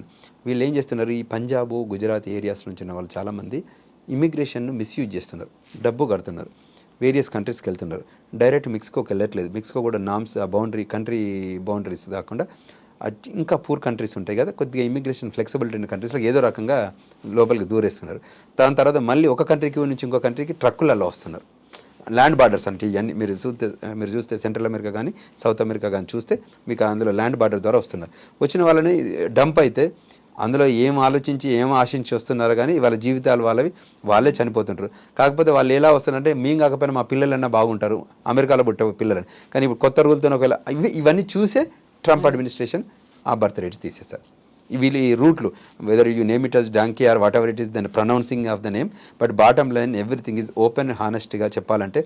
వీళ్ళు ఏం చేస్తున్నారు, ఈ పంజాబ్, గుజరాత్ ఏరియాస్ నుంచి ఉన్న వాళ్ళు చాలామంది ఇమిగ్రేషన్ను మిస్యూజ్ చేస్తున్నారు, డబ్బు కడుతున్నారు, వేరియస్ కంట్రీస్కి వెళ్తున్నారు. డైరెక్ట్ మెక్సికోకి వెళ్ళట్లేదు. మెక్సికో కూడా నామ్స్ కంట్రీ బౌండరీస్ కాకుండా ఇంకా పూర్ కంట్రీస్ ఉంటాయి కదా, కొద్దిగా ఇమిగ్రేషన్ ఫ్లెక్సిబిలిటీ ఉన్న కంట్రీస్లో ఏదో రకంగా లోపలికి దూరేస్తున్నారు. దాని తర్వాత మళ్ళీ ఒక కంట్రీకి నుంచి ఇంకో కంట్రీకి ట్రక్కులలో వస్తున్నారు. ల్యాండ్ బార్డర్స్ అంటే ఇవన్నీ మీరు చూస్తే సెంట్రల్ అమెరికా కానీ సౌత్ అమెరికా కానీ చూస్తే మీకు అందులో ల్యాండ్ బార్డర్ ద్వారా వస్తున్నారు. వచ్చిన వాళ్ళని డంప్ అయితే అందులో ఏం ఆలోచించి ఏం ఆశించి వస్తున్నారో కానీ వాళ్ళ జీవితాలు వాళ్ళే చనిపోతుంటారు. కాకపోతే వాళ్ళు ఎలా వస్తున్నారంటే మేము కాకపోయినా మా పిల్లలన్నా బాగుంటారు, అమెరికాలో పుట్టే పిల్లలని. కానీ ఇప్పుడు కొత్త రూల్తో ఒకవేళ ఇవన్నీ చూసే ట్రంప్ అడ్మినిస్ట్రేషన్ ఆ బర్త్ రేట్స్ తీసేశారు. వీళ్ళు ఈ రూట్లు whether you name it as donkey or whatever it is then pronouncing of the name, but bottom line everything is open హానెస్ట్గా చెప్పాలంటే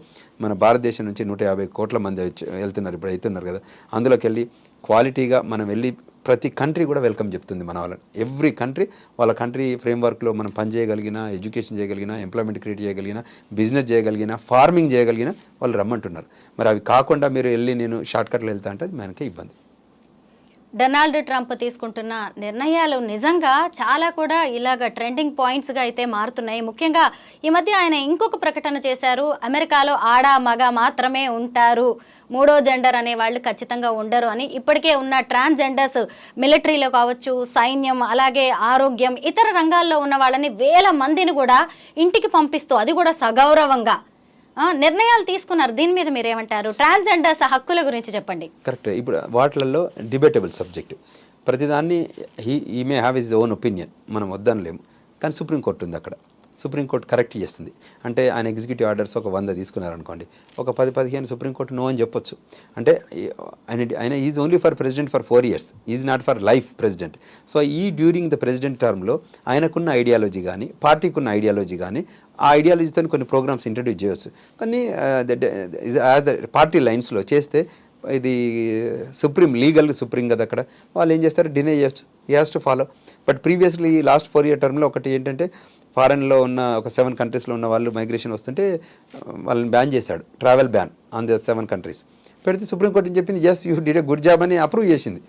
మన భారతదేశం నుంచి 150 కోట్ల మంది వెళ్తున్నారు, ఇప్పుడు అవుతున్నారు కదా. అందులోకి వెళ్ళి క్వాలిటీగా మనం వెళ్ళి ప్రతి కంట్రీ కూడా వెల్కమ్ చెప్తుంది మన వాళ్ళని. ఎవ్రీ కంట్రీ వాళ్ళ కంట్రీ ఫ్రేమ్వర్క్లో మనం పని చేయగలిగినా, ఎడ్యుకేషన్ చేయగలిగినా, ఎంప్లాయ్మెంట్ క్రియేట్ చేయగలిగినా, బిజినెస్ చేయగలిగినా, ఫార్మింగ్ చేయగలిగినా వాళ్ళు రమ్మంటున్నారు. మరి అవి కాకుండా మీరు వెళ్ళి నేను షార్ట్కట్లో వెళ్తా అంటే అది మనకే ఇబ్బంది. డొనాల్డ్ ట్రంప్ తీసుకుంటున్న నిర్ణయాలు నిజంగా చాలా కూడా ఇలాగ ట్రెండింగ్ పాయింట్స్గా అయితే మారుతున్నాయి. ముఖ్యంగా ఈ మధ్య ఆయన ఇంకొక ప్రకటన చేశారు, అమెరికాలో ఆడ మగ మాత్రమే ఉంటారు, మూడో జెండర్ అనే వాళ్ళు ఖచ్చితంగా ఉండరు అని. ఇప్పటికే ఉన్న ట్రాన్స్జెండర్స్ మిలిటరీలో కావచ్చు, సైన్యం, అలాగే ఆరోగ్యం, ఇతర రంగాల్లో ఉన్న వాళ్ళని వేల మందిని కూడా ఇంటికి పంపిస్తూ, అది కూడా సగౌరవంగా నిర్ణయాలు తీసుకున్నారు. దీని మీద మీరేమంటారు? ట్రాన్స్జెండర్స్ హక్కుల గురించి చెప్పండి. కరెక్ట్. ఇప్పుడు వాటిలలో డిబేటబుల్ సబ్జెక్ట్, ప్రతిదాన్ని he may have his own opinion, మనం వద్దనలేము. కానీ సుప్రీంకోర్టు ఉంది అక్కడ, సుప్రీంకోర్టు కరెక్ట్ చేస్తుంది. అంటే ఆయన ఎగ్జిక్యూటివ్ ఆర్డర్స్ ఒక 100 తీసుకున్నారనుకోండి, ఒక 10-15 సుప్రీంకోర్టు నో అని చెప్పొచ్చు. అంటే ఆయన is only for president for 4 years, is not for life president. So ఈ డ్యూరింగ్ ద ప్రెసిడెంట్ టర్మ్లో ఆయనకున్న ఐడియాలజీ కానీ, పార్టీకున్న ఐడియాలజీ కానీ, ఆ ఐడియాలజీతో కొన్ని ప్రోగ్రామ్స్ ఇంట్రడ్యూస్ చేయవచ్చు. కానీ యాజ్ పార్టీ లైన్స్లో చేస్తే ఇది సుప్రీం కదా, అక్కడ వాళ్ళు ఏం చేస్తారు, డినే చేయొచ్చు. He has to follow. But previously last 4 year టర్మ్లో ఒకటి ఏంటంటే, ఫారెన్లో ఉన్న ఒక 7 countries ఉన్న వాళ్ళు మైగ్రేషన్ వస్తుంటే వాళ్ళని బ్యాన్ చేశాడు, travel ban on the 7 countries పెడితే సుప్రీంకోర్టు ఏం చెప్పింది, yes you did a good job అని అప్రూవ్ చేసింది.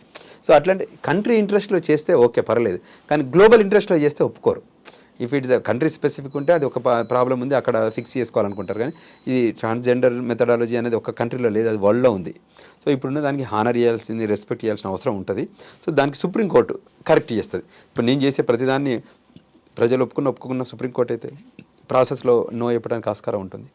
సో అట్లాంటి కంట్రీ ఇంట్రెస్ట్లో చేస్తే ఓకే పర్లేదు, కానీ గ్లోబల్ ఇంట్రెస్ట్లో చేస్తే ఒప్పుకోరు. ఇఫ్ ఇట్స్ కంట్రీ స్పెసిఫిక్ ఉంటే అది ఒక ప్రాబ్లం ఉంది, అక్కడ ఫిక్స్ చేసుకోవాలనుకుంటారు. కానీ ఇది ట్రాన్స్జెండర్ మెథడాలజీ అనేది ఒక కంట్రీలో లేదు, అది వరల్డ్లో ఉంది. సో ఇప్పుడున్న దానికి హానర్ చేయాల్సింది, రెస్పెక్ట్ చేయాల్సిన అవసరం ఉంటుంది. సో దానికి సుప్రీంకోర్టు కరెక్ట్ చేస్తుంది. ఇప్పుడు నేను చేసే ప్రతిదాన్ని ప్రజలు ఒప్పుకున్న సుప్రీంకోర్టు అయితే ప్రాసెస్లో నో చెప్పడానికి ఆస్కారం ఉంటుంది.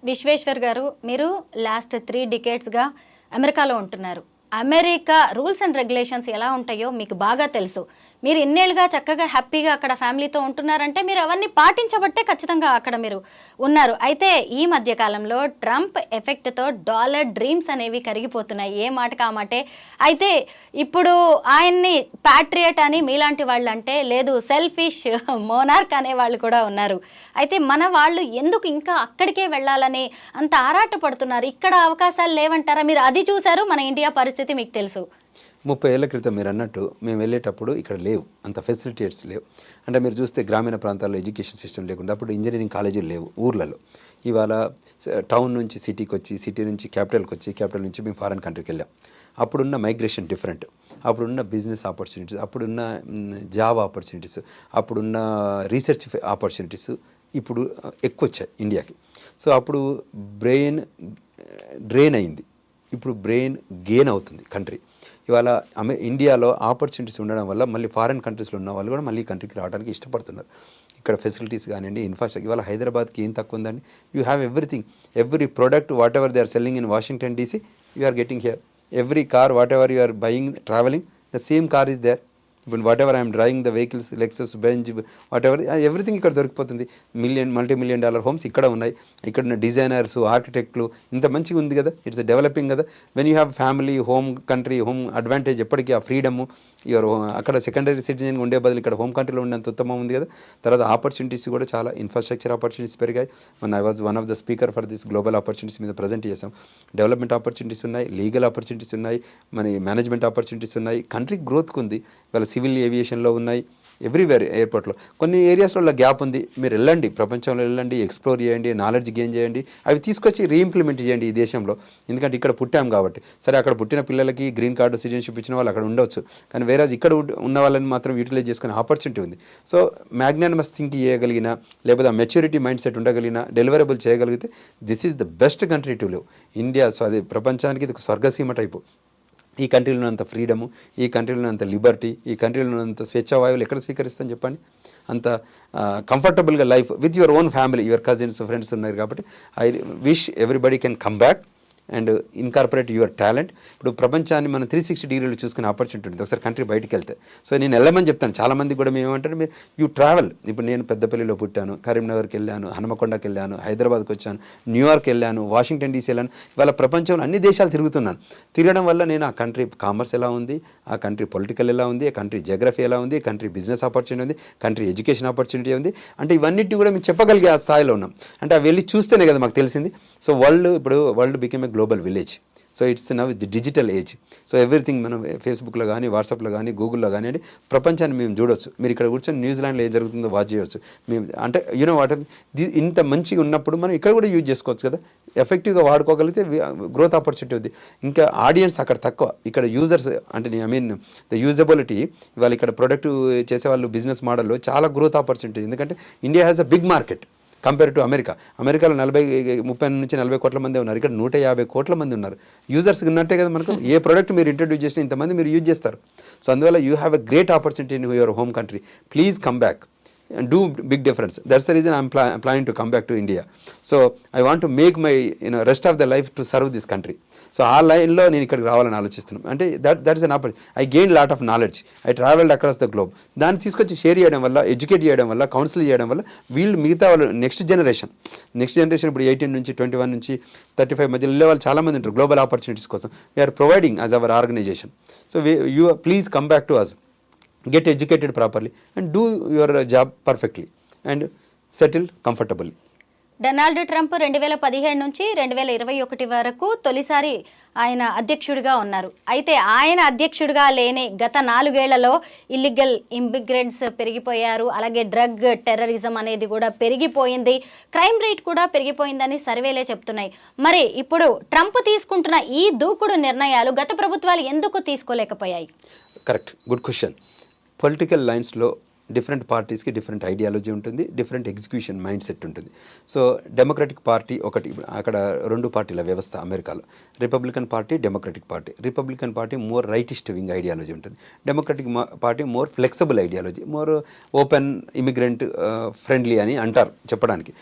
విశ్వేశ్వర్ గారు, మీరు లాస్ట్ 3 decadesగా అమెరికాలో ఉంటున్నారు. అమెరికా రూల్స్ అండ్ రెగ్యులేషన్స్ ఎలా ఉంటాయో మీకు బాగా తెలుసు. మీరు ఇన్నేళ్ళుగా చక్కగా హ్యాపీగా అక్కడ ఫ్యామిలీతో ఉంటున్నారంటే మీరు అవన్నీ పాటించబట్టే ఖచ్చితంగా అక్కడ మీరు ఉన్నారు. అయితే ఈ మధ్య కాలంలో ట్రంప్ ఎఫెక్ట్తో డాలర్ డ్రీమ్స్ అనేవి కరిగిపోతున్నాయి, ఏ మాటకు ఆ మాటే. అయితే ఇప్పుడు ఆయన్ని ప్యాట్రియట్ అని మీలాంటి వాళ్ళు అంటే, లేదు సెల్ఫిష్ మోనార్క్ అనే వాళ్ళు కూడా ఉన్నారు. అయితే మన వాళ్ళు ఎందుకు ఇంకా అక్కడికే వెళ్ళాలని అంత ఆరాట పడుతున్నారు? ఇక్కడ అవకాశాలు లేవంటారా? మీరు అది చూశారు, మన ఇండియా పరిస్థితి మీకు తెలుసు. 30 ఏళ్ల క్రితం మీరు అన్నట్టు మేము వెళ్ళేటప్పుడు ఇక్కడ లేవు, అంత ఫెసిలిటేట్స్ లేవు. అంటే మీరు చూస్తే గ్రామీణ ప్రాంతాల్లో ఎడ్యుకేషన్ సిస్టమ్ లేకుండా, అప్పుడు ఇంజనీరింగ్ కాలేజీలు లేవు ఊర్లలో. ఇవాళ టౌన్ నుంచి సిటీకి వచ్చి, సిటీ నుంచి క్యాపిటల్కి వచ్చి, క్యాపిటల్ నుంచి మేము ఫారెన్ కంట్రీకి వెళ్ళాం. అప్పుడున్న మైగ్రేషన్ డిఫరెంట్, అప్పుడున్న బిజినెస్ ఆపర్చునిటీస్, అప్పుడున్న జాబ్ ఆపర్చునిటీస్, అప్పుడున్న రీసెర్చ్ ఆపర్చునిటీస్ ఇప్పుడు ఎక్కువ వచ్చాయి ఇండియాకి. సో అప్పుడు బ్రెయిన్ డ్రైన్ అయింది, ఇప్పుడు బ్రెయిన్ గెయిన్ అవుతుంది కంట్రీ. ఇవాళ ఇండియాలో ఆపర్చునిటీస్ ఉండడం వల్ల మళ్ళీ ఫారెన్ కంట్రీస్లో ఉన్న వాళ్ళు కూడా మళ్ళీ కంట్రీకి రావడానికి ఇష్టపడుతున్నారు. ఇక్కడ ఫెసిలిటీస్ కానివ్వండి, ఇన్ఫ్రాస్ట్రక్చర్. ఇవాళ హైదరాబాద్కి ఏం తక్కువ ఉందండి? You have everything, every product whatever they are selling in Washington DC, you are getting here. Every car whatever you are buying, travelling, the same car is there. ఇప్పుడు whatever I'm driving the vehicles, Lexus, Benz, whatever, everything ఇక్కడ దొరికిపోతుంది. మల్టీ-million dollar homes ఇక్కడ ఉన్నాయి. ఇక్కడ ఉన్న designers, ఆర్కిటెక్ట్లు, ఇంత మంచిగా ఉంది కదా, ఇట్స్ డెవలపింగ్ కదా. When you have family, home country, home advantage ఎప్పటికీ ఆ ఫ్రీడమ్, యువర్ అక్కడ సెకండరీ సిటిజన్ ఉండే బదులు ఇక్కడ హోమ్ కంట్రీలో ఉన్నంత ఉత్తమం ఉంది కదా. తర్వాత ఆపర్చునిటీస్ కూడా చాలా, ఇన్ఫ్రాస్ట్రక్చర్ ఆపర్చునిటీస్ పెరిగాయి. I was one of the speaker for this global opportunities మీద ప్రజెంట్ చేసాం. డెవలప్మెంట్ ఆపర్చునిటీస్ ఉన్నాయి, లీగల్ ఆపర్చునిటీస్ ఉన్నాయి, మన మేనేజ్మెంట్ ఆపర్చునిటీస్ ఉన్నాయి. కంట్రీ గ్రోత్కు ఉంది. వాళ్ళ సివిల్ ఏవియేషన్లో ఉన్నాయి, ఎవ్రీవేర్ ఎయిర్పోర్ట్లో. కొన్ని ఏరియాస్లో గ్యాప్ ఉంది, మీరు వెళ్ళండి, ప్రపంచంలో వెళ్ళండి, ఎక్స్ప్లోర్ చేయండి, నాలెడ్జ్ గెయిన్ చేయండి, అవి తీసుకొచ్చి రీఇంప్లిమెంట్ చేయండి ఈ దేశంలో. ఎందుకంటే ఇక్కడ పుట్టాం కాబట్టి. సరే, అక్కడ పుట్టిన పిల్లలకి గ్రీన్ కార్డు, సిటిజన్షిప్ ఇచ్చిన వాళ్ళు అక్కడ ఉండవచ్చు, కానీ వేరే ఇక్కడ ఉన్న వాళ్ళని మాత్రం యూటిలైజ్ చేసుకునే ఆపర్చునిటీ ఉంది. సో మ్యాగ్నానిమస్ థింకింగ్ చేయగలిగిన, లేకపోతే మెచ్యూరిటీ మైండ్ సెట్ ఉండగలిగిన, డెలివరబుల్ చేయగలిగితే this is the best country to live. India. So అది ప్రపంచానికి ఇది స్వర్గసీమ టైపు. ఈ కంట్రీలో ఉన్నంత ఫ్రీడము, ఈ కంట్రీలో ఉన్నంత లిబర్టీ, ఈ కంట్రీలో ఉన్నంత స్వేచ్ఛావాయువులు ఎక్కడ స్వీకరిస్తాను చెప్పండి? అంత కంఫర్టబుల్గా life with your own family, your cousins, friends ఉన్నారు కాబట్టి I wish everybody can come back and incorporate your talent. ఇప్పుడు ప్రపంచాన్ని మనం 360 డిగ్రీలు చూసుకునే ఆపర్చునిటీ ఉంటుంది ఒకసారి కంట్రీ బయటికి వెళ్తే. సో నేను వెళ్ళమని చెప్తాను. చాలామంది కూడా మేము ఏమంటారు, మీరు యూ ట్రావెల్. ఇప్పుడు నేను పెద్దపల్లిలో పుట్టాను, కరీంనగర్కి వెళ్ళాను, హనుమకొండకి వెళ్ళాను, హైదరాబాద్కి వచ్చాను, న్యూయార్క్ వెళ్ళాను, వాషింగ్టన్ డీసీ వెళ్ళాను. ఇవాళ ప్రపంచంలో అన్ని దేశాలు తిరుగుతున్నాను. తిరగడం వల్ల నేను ఆ కంట్రీ కామర్స్ ఎలా ఉంది, ఆ కంట్రీ పొలిటికల్ ఎలా ఉంది, ఆ కంట్రీ జియోగ్రఫీ ఎలా ఉంది, కంట్రీ బిజినెస్ ఆపర్చునిటీ ఉంది, కంట్రీ ఎడ్యుకేషన్ ఆపర్చునిటీ ఉంది, అంటే ఇవన్నిటిని కూడా మేము చెప్పగలిగే ఆ స్థాయిలో ఉన్నాం. అంటే ఆ వెళ్ళి చూస్తేనే కదా మాకు తెలిసింది. So world became a global village. So it's now the digital age. So everything మనం ఫేస్బుక్లో కానీ, వాట్సాప్లో కానీ, గూగుల్లో కానీ అంటే ప్రపంచాన్ని మేము చూడొచ్చు. మీరు ఇక్కడ కూర్చొని న్యూజిలాండ్లో ఏం జరుగుతుందో వాచ్ చేయవచ్చు. మేము అంటే యూనో వాట్ ఇంత మంచిగా ఉన్నప్పుడు మనం ఇక్కడ కూడా యూజ్ చేసుకోవచ్చు కదా. ఎఫెక్టివ్గా వాడుకోగలిగితే గ్రోత్ ఆపర్చునిటీ ఉంది. ఇంకా ఆడియన్స్ అక్కడ తక్కువ, ఇక్కడ యూజర్స్ అంటే ఐ మీన్ ద యూజబిలిటీ. ఇవాళ ఇక్కడ ప్రొడక్ట్ చేసేవాళ్ళు బిజినెస్ మోడల్లో చాలా గ్రోత్ ఆపర్చునిటీ. ఎందుకంటే India has a big market compare to America. అమెరికాలో 30 నుంచి 40 కోట్ల మంది ఉన్నారు, ఇక్కడ 150 కోట్ల మంది ఉన్నారు. యూజర్స్ ఉన్నట్టే కదా మనకు. ఏ ప్రోడక్ట్ మీరు ఇంట్రడ్యూస్ చేసినా ఇంతమంది మీరు యూజ్ చేస్తారు. సో అందువల్ల you have a great opportunity in your home country. Please come back and do big difference. That's the reason I'm planning to come back to India. So I want to make my rest of the life to serve this country. So ఆ లైన్లో నేను ఇక్కడికి రావాలని ఆలోచిస్తున్నాను. అంటే that is an opportunity. I gain lot of knowledge. I travelled across the globe. దాన్ని తీసుకొచ్చి share చేయడం వల్ల, ఎడ్యుకేట్ చేయడం వల్ల, కౌన్సిల్ చేయడం వల్ల వీళ్ళు మిగతా వాళ్ళు నెక్స్ట్ జనరేషన్ ఇప్పుడు 18 నుంచి 21 నుంచి 35 మధ్యలో వెళ్ళే వాళ్ళు చాలామంది ఉంటారు గ్లోబల్ ఆపర్చునిటీస్ కోసం. We are providing as our organisation. So you please come back to us, get educated properly and do your job perfectly and settle comfortably. Donald Trump 2017 నుంచి 2021 వరకు తొలిసారి ఆయన అధ్యక్షుడిగా ఉన్నారు. అయితే ఆయన అధ్యక్షుడిగా లేని గత 4 ఏళ్లలో ఇల్లీగల్ ఇమిగ్రెంట్స్ పెరిగిపోయారు. అలాగే డ్రగ్ టెర్రరిజం అనేది కూడా పెరిగిపోయింది. క్రైమ్ రేట్ కూడా పెరిగిపోయిందని సర్వేలే చెప్తున్నాయి. మరి ఇప్పుడు ట్రంప్ తీసుకుంటున్న ఈ దూకుడు నిర్ణయాలు గత ప్రభుత్వాలు ఎందుకు తీసుకోలేకపోయాయి? Correct, good question. పొలిటికల్ లైన్స్లో డిఫరెంట్ పార్టీస్కి డిఫరెంట్ ఐడియాలజీ ఉంటుంది, డిఫరెంట్ ఎగ్జిక్యూషన్ మైండ్ సెట్ ఉంటుంది. సో డెమోక్రటిక్ పార్టీ ఒకటి, అక్కడ 2 పార్టీల వ్యవస్థ అమెరికాలో. Republican Party, Democratic Party. Republican Party more rightist wing ideology ఉంటుంది. Democratic Party more flexible ideology, more open immigrant friendly అని అంటారు చెప్పడానికి.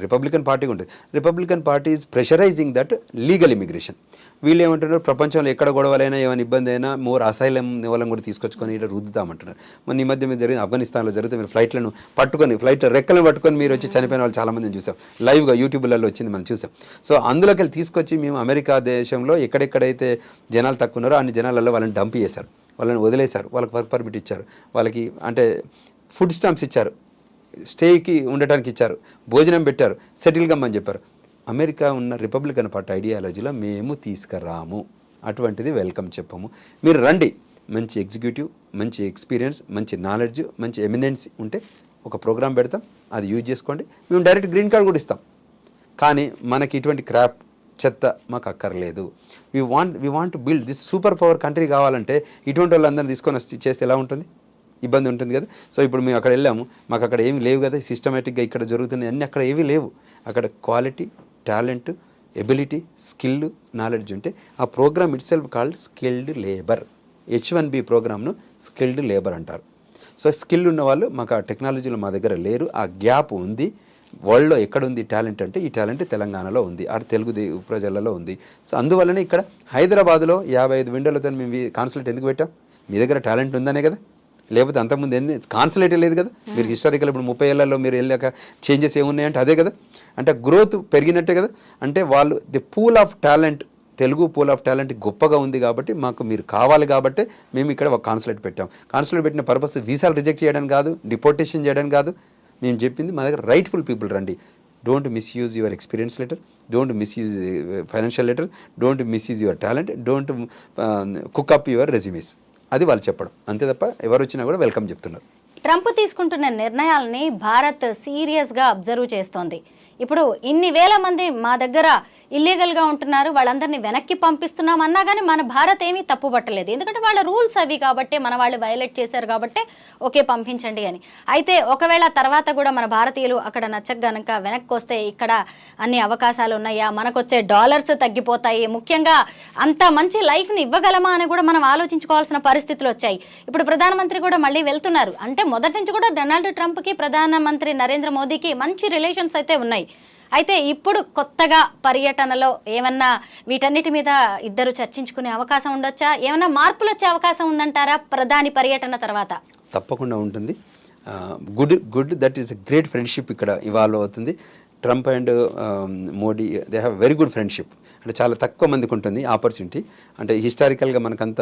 రిపబ్లికన్ పార్టీ ఉంటుంది. Republican Party is pressurising that legal immigration. వీళ్ళు ఏమంటున్నారు, ప్రపంచంలో ఎక్కడ గొడవలైనా ఏమైనా ఇబ్బంది అయినా మోర్ అసైలం వాళ్ళని కూడా తీసుకొచ్చుకొని ఇలా రుద్దుతామంటున్నారు. మన ఈ మధ్య మీద జరిగింది ఆఫ్ఘనిస్తాన్లో జరిగితే మీరు ఫ్లైట్లను పట్టుకొని, రెక్కలను పట్టుకొని మీరు వచ్చి చనిపోయిన వాళ్ళు చాలామందిని చూసాం. లైవ్గా యూట్యూబ్లలో వచ్చింది మనం చూసాం. సో అందులోకి వెళ్ళి తీసుకొచ్చి మేము అమెరికా దేశంలో ఎక్కడెక్కడైతే జనాలు తక్కువ ఉన్నారో అన్ని జనాలలో వాళ్ళని డంప్ చేశారు, వాళ్ళని వదిలేశారు, వాళ్ళకి వర్క్ పర్మిట్ ఇచ్చారు, వాళ్ళకి అంటే ఫుడ్ స్టాంప్స్ ఇచ్చారు, స్టేకి ఉండటానికి ఇచ్చారు, భోజనం పెట్టారు, సెటిల్ కమ్మని చెప్పారు. అమెరికా ఉన్న రిపబ్లికన్ పార్టీ ఐడియాలజీలో మేము తీసుకురాము, అటువంటిది వెల్కమ్ చెప్పము. మీరు రండి, మంచి ఎగ్జిక్యూటివ్, మంచి ఎక్స్పీరియన్స్, మంచి నాలెడ్జ్, మంచి ఎమినెన్సీ ఉంటే ఒక ప్రోగ్రామ్ పెడతాం, అది యూజ్ చేసుకోండి, మేము డైరెక్ట్ గ్రీన్ కార్డ్ కూడా ఇస్తాం. కానీ మనకి ఇటువంటి క్రాప్ చెత్త మాకు అక్కర్లేదు. We want to build this super power country. కావాలంటే ఇటువంటి వాళ్ళందరినీ తీసుకొని వచ్చి చేస్తే ఎలా ఉంటుంది? ఇబ్బంది ఉంటుంది కదా. సో ఇప్పుడు మేము అక్కడ వెళ్ళాము, మాకు అక్కడ ఏమి లేవు కదా, సిస్టమేటిక్గా ఇక్కడ జరుగుతున్నాయి అన్నీ అక్కడ ఏమీ లేవు. అక్కడ quality, talent, ability, skill, knowledge ఉంటే ఆ programme itself called skilled labour. H1B ప్రోగ్రామ్ను స్కిల్డ్ లేబర్ అంటారు. సో స్కిల్ ఉన్న వాళ్ళు మాకు ఆ టెక్నాలజీలో మా దగ్గర లేరు, ఆ గ్యాప్ ఉంది. వరల్డ్లో ఎక్కడుంది టాలెంట్ అంటే ఈ టాలెంట్ తెలంగాణలో ఉంది, ఆ తెలుగు ప్రజలలో ఉంది. సో అందువల్లనే ఇక్కడ హైదరాబాద్లో 55 విండోలతో మేము కాన్సులేట్ ఎందుకు పెట్టాం? మీ దగ్గర టాలెంట్ ఉందనే కదా, లేకపోతే అంతకుముందు ఏంది కాన్సులేటే లేదు కదా. మీరు హిస్టారికల్ ఇప్పుడు 30 ఏళ్లలో మీరు వెళ్ళాక చేంజెస్ ఏమున్నాయంటే అదే కదా. అంటే గ్రోత్ పెరిగినట్టే కదా. అంటే వాళ్ళు the pool of talent, Telugu pool of talent గొప్పగా ఉంది కాబట్టి మాకు మీరు కావాలి కాబట్టి మేము ఇక్కడ ఒక కాన్సులేట్ పెట్టాం. కాన్సులేట్ పెట్టిన పర్పస్ వీసాలు రిజెక్ట్ చేయడం కాదు, డిపోర్టేషన్ చేయడం కాదు. మేము చెప్పింది మా దగ్గర రైట్ఫుల్ పీపుల్ రండి. Don't misuse your experience letter, don't misuse financial letter, don't misuse your talent, don't cook up your resumes. అది వాళ్ళు చెప్పడం అంతే తప్ప ఎవరు వచ్చినా కూడా వెల్కమ్ చెప్తున్నారు. ట్రంప్ తీసుకుంటున్న నిర్ణయాలని భారత్ సీరియస్గా అబ్జర్వ్ చేస్తోంది. ఇప్పుడు ఇన్ని వేల మంది మా దగ్గర ఇల్లీగల్గా ఉంటున్నారు, వాళ్ళందరినీ వెనక్కి పంపిస్తున్నాం అన్నా కానీ మన భారత్ ఏమీ తప్పుపట్టలేదు. ఎందుకంటే వాళ్ళ రూల్స్ అవి కాబట్టి, మన వాళ్ళు వైలేట్ చేశారు కాబట్టి ఓకే పంపించండి అని. అయితే ఒకవేళ తర్వాత కూడా మన భారతీయులు అక్కడ నచ్చక గనక వెనక్కి వస్తే ఇక్కడ అన్ని అవకాశాలు ఉన్నాయా, మనకొచ్చే డాలర్స్ తగ్గిపోతాయి, ముఖ్యంగా అంత మంచి లైఫ్ని ఇవ్వగలమా అని కూడా మనం ఆలోచించుకోవాల్సిన పరిస్థితులు వచ్చాయి. ఇప్పుడు ప్రధానమంత్రి కూడా మళ్ళీ వెళ్తున్నారు అంటే మొదటి నుంచి కూడా డొనాల్డ్ ట్రంప్కి ప్రధానమంత్రి నరేంద్ర మోదీకి మంచి రిలేషన్స్ అయితే ఉన్నాయి. అయితే ఇప్పుడు కొత్తగా పర్యటనలో ఏమన్నా వీటన్నిటి మీద ఇద్దరు చర్చించుకునే అవకాశం ఉండొచ్చా, ఏమన్నా మార్పులు వచ్చే అవకాశం ఉందంటారా ప్రధాని పర్యటన తర్వాత? తప్పకుండా ఉంటుంది. Good that is a great friendship ఇక్కడ ఇవాల్వ్ అవుతుంది. Trump and Modi they have very good friendship. అంటే చాలా తక్కువ మందికి ఉంటుంది ఆపర్చునిటీ. అంటే హిస్టారికల్గా మనకంత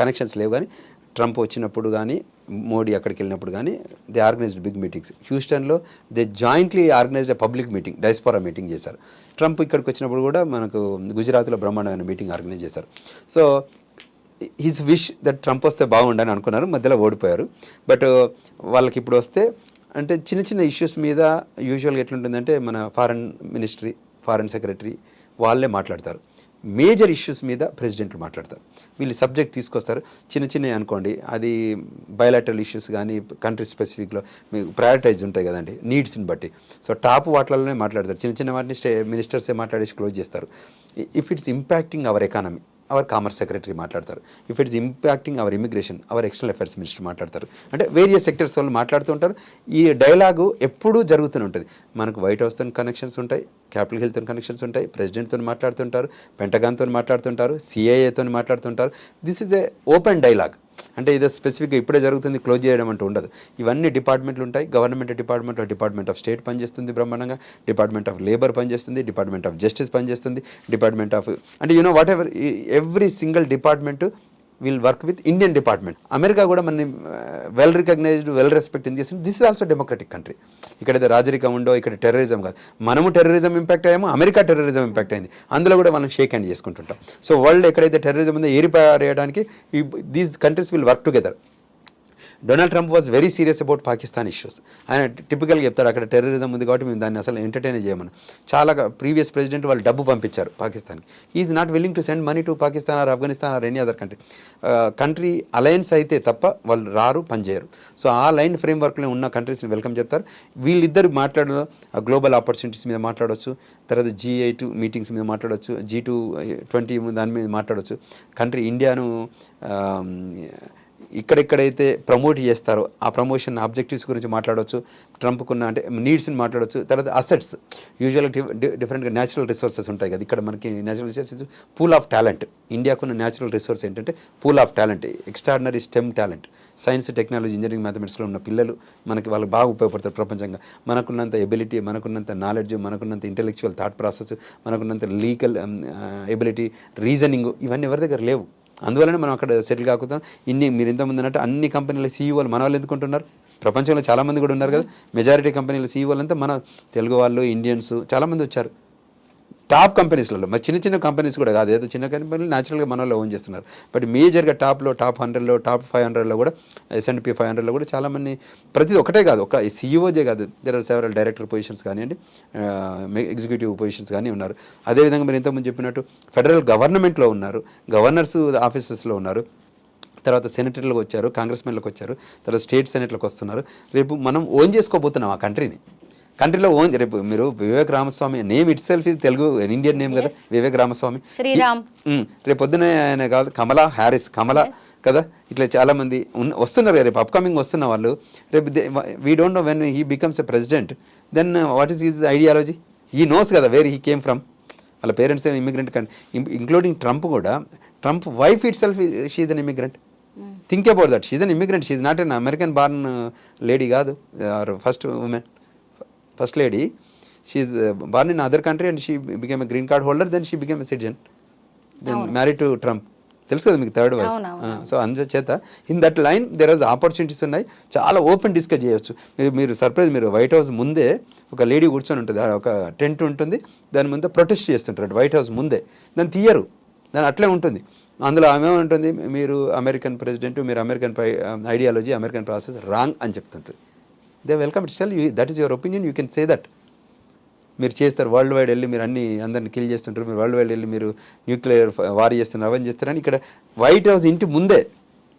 కనెక్షన్స్ లేవు, కానీ ట్రంప్ వచ్చినప్పుడు కానీ మోడీ అక్కడికి వెళ్ళినప్పుడు కానీ దే ఆర్గనైజ్డ్ బిగ్ మీటింగ్స్. హ్యూస్టన్లో they jointly organised public meeting, diaspora meeting చేశారు. ట్రంప్ ఇక్కడికి వచ్చినప్పుడు కూడా మనకు గుజరాత్లో బ్రహ్మాండమైన మీటింగ్ ఆర్గనైజ్ చేశారు. So his wish that Trump వస్తే బాగుండని అనుకున్నారు, మధ్యలో ఓడిపోయారు. బట్ వాళ్ళకి ఇప్పుడు వస్తే అంటే చిన్న చిన్న ఇష్యూస్ మీద యూజువల్గా ఎట్లుంటుందంటే మన ఫారెన్ మినిస్ట్రీ, ఫారెన్ సెక్రటరీ వాళ్ళే మాట్లాడతారు. మేజర్ ఇష్యూస్ మీద ప్రెసిడెంట్లు మాట్లాడతారు. వీళ్ళు సబ్జెక్ట్ తీసుకొస్తారు. చిన్న చిన్నవి అనుకోండి, అది బయలాటరల్ ఇష్యూస్ కానీ కంట్రీ స్పెసిఫిక్లో మీకు ప్రయారిటైజ్ ఉంటాయి కదండి నీడ్స్ని బట్టి. సో టాప్ వాటిలోనే మాట్లాడతారు. చిన్న చిన్న వాటిని మినిస్టర్సే మాట్లాడేసి క్లోజ్ చేస్తారు. If it's impacting our economy, our commerce secretary మాట్లాడతారు. If it's impacting our immigration, our external affairs minister మాట్లాడతారు. అంటే వేరియస్ సెక్టర్స్ వాళ్ళు మాట్లాడుతూ ఉంటారు. ఈ డైలాగు ఎప్పుడూ జరుగుతూనే ఉంటుంది. మనకు వైట్ హౌస్తో కనెక్షన్స్ ఉంటాయి, క్యాపిటల్ హిల్తో కనెక్షన్స్ ఉంటాయి, ప్రెసిడెంట్తో మాట్లాడుతుంటారు, పెంటగాన్తో మాట్లాడుతుంటారు, సిఐఏతో మాట్లాడుతుంటారు. This is a open dialogue. అంటే ఇదో స్పెసిఫిక్గా ఇప్పుడే జరుగుతుంది క్లోజ్ చేయడం అంటూ ఉండదు. ఇవన్నీ డిపార్ట్మెంట్లు ఉంటాయి. గవర్నమెంట్ డిపార్ట్మెంట్ ఆఫ్ స్టేట్ పనిచేస్తుంది బ్రహ్మాండంగా, డిపార్ట్మెంట్ ఆఫ్ లేబర్ పనిచేస్తుంది, డిపార్ట్మెంట్ ఆఫ్ జస్టిస్ పనిచేస్తుంది, డిపార్ట్మెంట్ ఆఫ్ అంటే whatever every single department will work with Indian department. America కూడా మన well recognised, well respect in చేస్తుంది. This is also democratic country. ఇక్కడ రాజరికం ఉండో, ఇక్కడ టెర్రరిజం కాదు. మనము టెర్రరిజం ఇంపాక్ట్ అయ్యామో, అమెరికా టెర్రరిజం ఇంపాక్ట్ అయింది. అందులో కూడా మనం షేక్ హ్యాండ్ చేసుకుంటుంటాం. సో వరల్డ్ ఎక్కడైతే టెర్రరిజం ఉందో ఏరిపారేయడానికి these countries will work together. Donald Trump was very serious about Pakistan issues. ఆయన టిపికల్గా చెప్తారు అక్కడ టెర్రరిజం ఉంది కాబట్టి మేము దాన్ని అసలు ఎంటర్టైన్ చేయమని. చాలా ప్రీవియస్ ప్రెసిడెంట్ వాళ్ళు డబ్బు పంపించారు పాకిస్తాన్కి. He is not willing to send money to Pakistan or Afghanistan or any other country. Country alliance అయితే తప్ప వాళ్ళు రారు, పనిచేయరు. సో ఆ లైన్ ఫ్రేమ్వర్క్లో ఉన్న కంట్రీస్ని వెల్కమ్ చెప్తారు. వీళ్ళిద్దరు మాట్లాడడం గ్లోబల్ ఆపర్చునిటీస్ మీద మాట్లాడవచ్చు, తర్వాత G8 మీటింగ్స్ మీద మాట్లాడవచ్చు, G20 దాని మీద మాట్లాడవచ్చు. కంట్రీ ఇండియాను ఇక్కడెక్కడైతే ప్రమోట్ చేస్తారో ఆ ప్రమోషన్ ఆబ్జెక్టివ్స్ గురించి మాట్లాడవచ్చు. ట్రంప్కున్న అంటే నీడ్స్ని మాట్లాడవచ్చు. తర్వాత అసెట్స్, యూజువల్గా డిఫరెంట్గా న్యాచురల్ రిసోర్సెస్ ఉంటాయి కదా. ఇక్కడ మనకి natural resources pool of talent. ఇండియాకున్న న్యాచురల్ రిసోర్స్ ఏంటంటే pool of talent, extraordinary STEM talent. Science, technology, engineering, మ్యాథమెటిక్స్లో ఉన్న పిల్లలు మనకి వాళ్ళకి బాగా ఉపయోగపడతారు ప్రపంచంగా. మనకున్నంత ఎబిలిటీ, మనకున్నంత నాలెడ్జ్, మనకున్నంత ఇంటెలెక్చువల్ థాట్ ప్రాసెస్, మనకున్నంత లీగల్ ఎబిలిటీ, రీజనింగ్ ఇవన్నీ ఎవరి దగ్గర లేవు. అందువల్లనే మనం అక్కడ సెటిల్ కాకుతాం. మీరు ఇంతకుముందు అన్నట్టు అన్ని కంపెనీల సీఈఓలు మన వాళ్ళు ఎందుకుంటున్నారు? ప్రపంచంలో చాలామంది కూడా ఉన్నారు కదా. మెజారిటీ కంపెనీల సీఈఓలు అంతా మన తెలుగు వాళ్ళు, ఇండియన్స్ చాలామంది వచ్చారు టాప్ కంపెనీస్లలో. మరి చిన్న చిన్న కంపెనీస్ కూడా కాదు, ఏదో చిన్న కంపెనీలు న్యాచురల్గా మన వాళ్ళు ఓన్ చేస్తున్నారు. బట్ మేజర్గా టాప్ 100లో, టాప్ 500లో కూడా, S&P 500లో కూడా చాలామంది, ప్రతిదీ ఒకటే కాదు, ఒక సీఈఓజే కాదు, there are several director positions కానివ్వండి, ఎగ్జిక్యూటివ్ పొజిషన్స్ కానీ ఉన్నారు. అదేవిధంగా మీరు ఇంతకుముందు చెప్పినట్టు ఫెడరల్ గవర్నమెంట్లో ఉన్నారు, గవర్నర్స్ ఆఫీసెస్లో ఉన్నారు, తర్వాత సెనేటర్లకు వచ్చారు, కాంగ్రెస్మెన్లకు వచ్చారు, తర్వాత స్టేట్ సెనేట్లకు వస్తున్నారు. రేపు మనం ఓన్ చేసుకోబోతున్నాం ఆ కంట్రీలో ఓన్. రేపు మీరు Vivek Ramaswamy name it self ఇది తెలుగు ఇండియన్ నేమ్ కదా, వివేక్ రామస్వామి. శ్రీరామ్ రేపు పొద్దునే ఆయన కాదు, కమలా హ్యారిస్, కదా, ఇట్లా చాలామంది వస్తున్నారు రేపు అప్కమింగ్ వస్తున్న వాళ్ళు. రేపు we don't know when he becomes a president, then what is his ideology. He knows కదా వేర్ హీ కేమ్ ఫ్రమ్. వాళ్ళ పేరెంట్స్ ఏమో ఇమిగ్రెంట్ ఇంక్లూడింగ్ ట్రంప్ కూడా. Trump wife itself she is an immigrant. Think about that. She is an immigrant. She is not an American born lady కాదు, or first lady. She is born in other country and she became a green card holder, then she became a citizen, then married to Trump. తెలుసు కదా మీకు third wife. So అందుచేత in that line there are opportunities ఉన్నాయి. చాలా open discuss చేయొచ్చు. మీరు surprise, మీరు white house ముందే ఒక లేడీ కూర్చొని ఉంటుంది, ఒక టెంట్ ఉంటుంది, దాని ముందే ప్రొటెస్ట్ చేస్తుంటారు వైట్ హౌస్ ముందే. దాన్ని తీయరు, దాని అట్లే ఉంటుంది. అందులో ఆమె ఉంటుంది, మీరు అమెరికన్ ప్రెసిడెంట్, మీరు American ideology, American process wrong అని చెప్తుంటుంది. They welcome it. Tell you that is your opinion, you can say that. మీరు చేస్తారు వరల్డ్ వైడ్ వెళ్ళి మీరు అందరిని కిల్ చేస్తుంటారు, మీరు వరల్డ్ వైడ్ వెళ్ళి మీరు న్యూక్లియర్ వార్ చేస్తున్నారు, అవన్నీ చేస్తారని ఇక్కడ వైట్ హౌస్ ఇంటి ముందే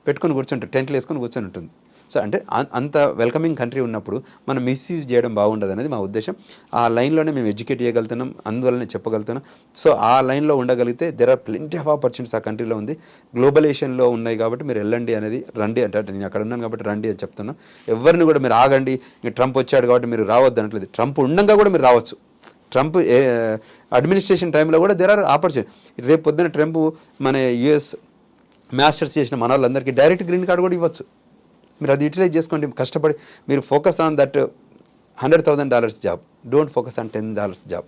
పెట్టుకొని కూర్చుంటారు, టెంట్లు వేసుకొని కూర్చొని ఉంటుంది. సో అంటే అంత వెల్కమింగ్ కంట్రీ ఉన్నప్పుడు మనం మిస్యూజ్ చేయడం బాగుండదు అనేది మా ఉద్దేశం. ఆ లైన్లోనే మేము ఎడ్యుకేట్ చేయగలుగుతున్నాం, అందువల్లనే చెప్పగలుగుతున్నాం. సో ఆ లైన్లో ఉండగలిగితే there are plenty of opportunities ఆ కంట్రీలో ఉంది. గ్లోబలైజేషన్లో ఉన్నాయి కాబట్టి మీరు వెళ్ళండి అనేది, రండి అంటే నేను అక్కడ ఉన్నాను కాబట్టి రండి అని చెప్తున్నాను. ఎవరిని కూడా మీరు ఆగండి, ఇంక ట్రంప్ వచ్చాడు కాబట్టి మీరు రావద్దు అనట్లేదు. ట్రంప్ ఉండగా కూడా మీరు రావచ్చు. ట్రంప్ అడ్మినిస్ట్రేషన్ టైంలో కూడా దెర్ ఆర్ ఆపర్చునిటీ. రేపు పొద్దున ట్రంప్ మన యుఎస్ మాస్టర్స్ చేసిన మన వాళ్ళందరికీ డైరెక్ట్ గ్రీన్ కార్డు కూడా ఇవ్వచ్చు. మీరు అది యూటిలైజ్ చేసుకోండి, కష్టపడి మీరు focus on that $100,000 job, don't focus on $10 job.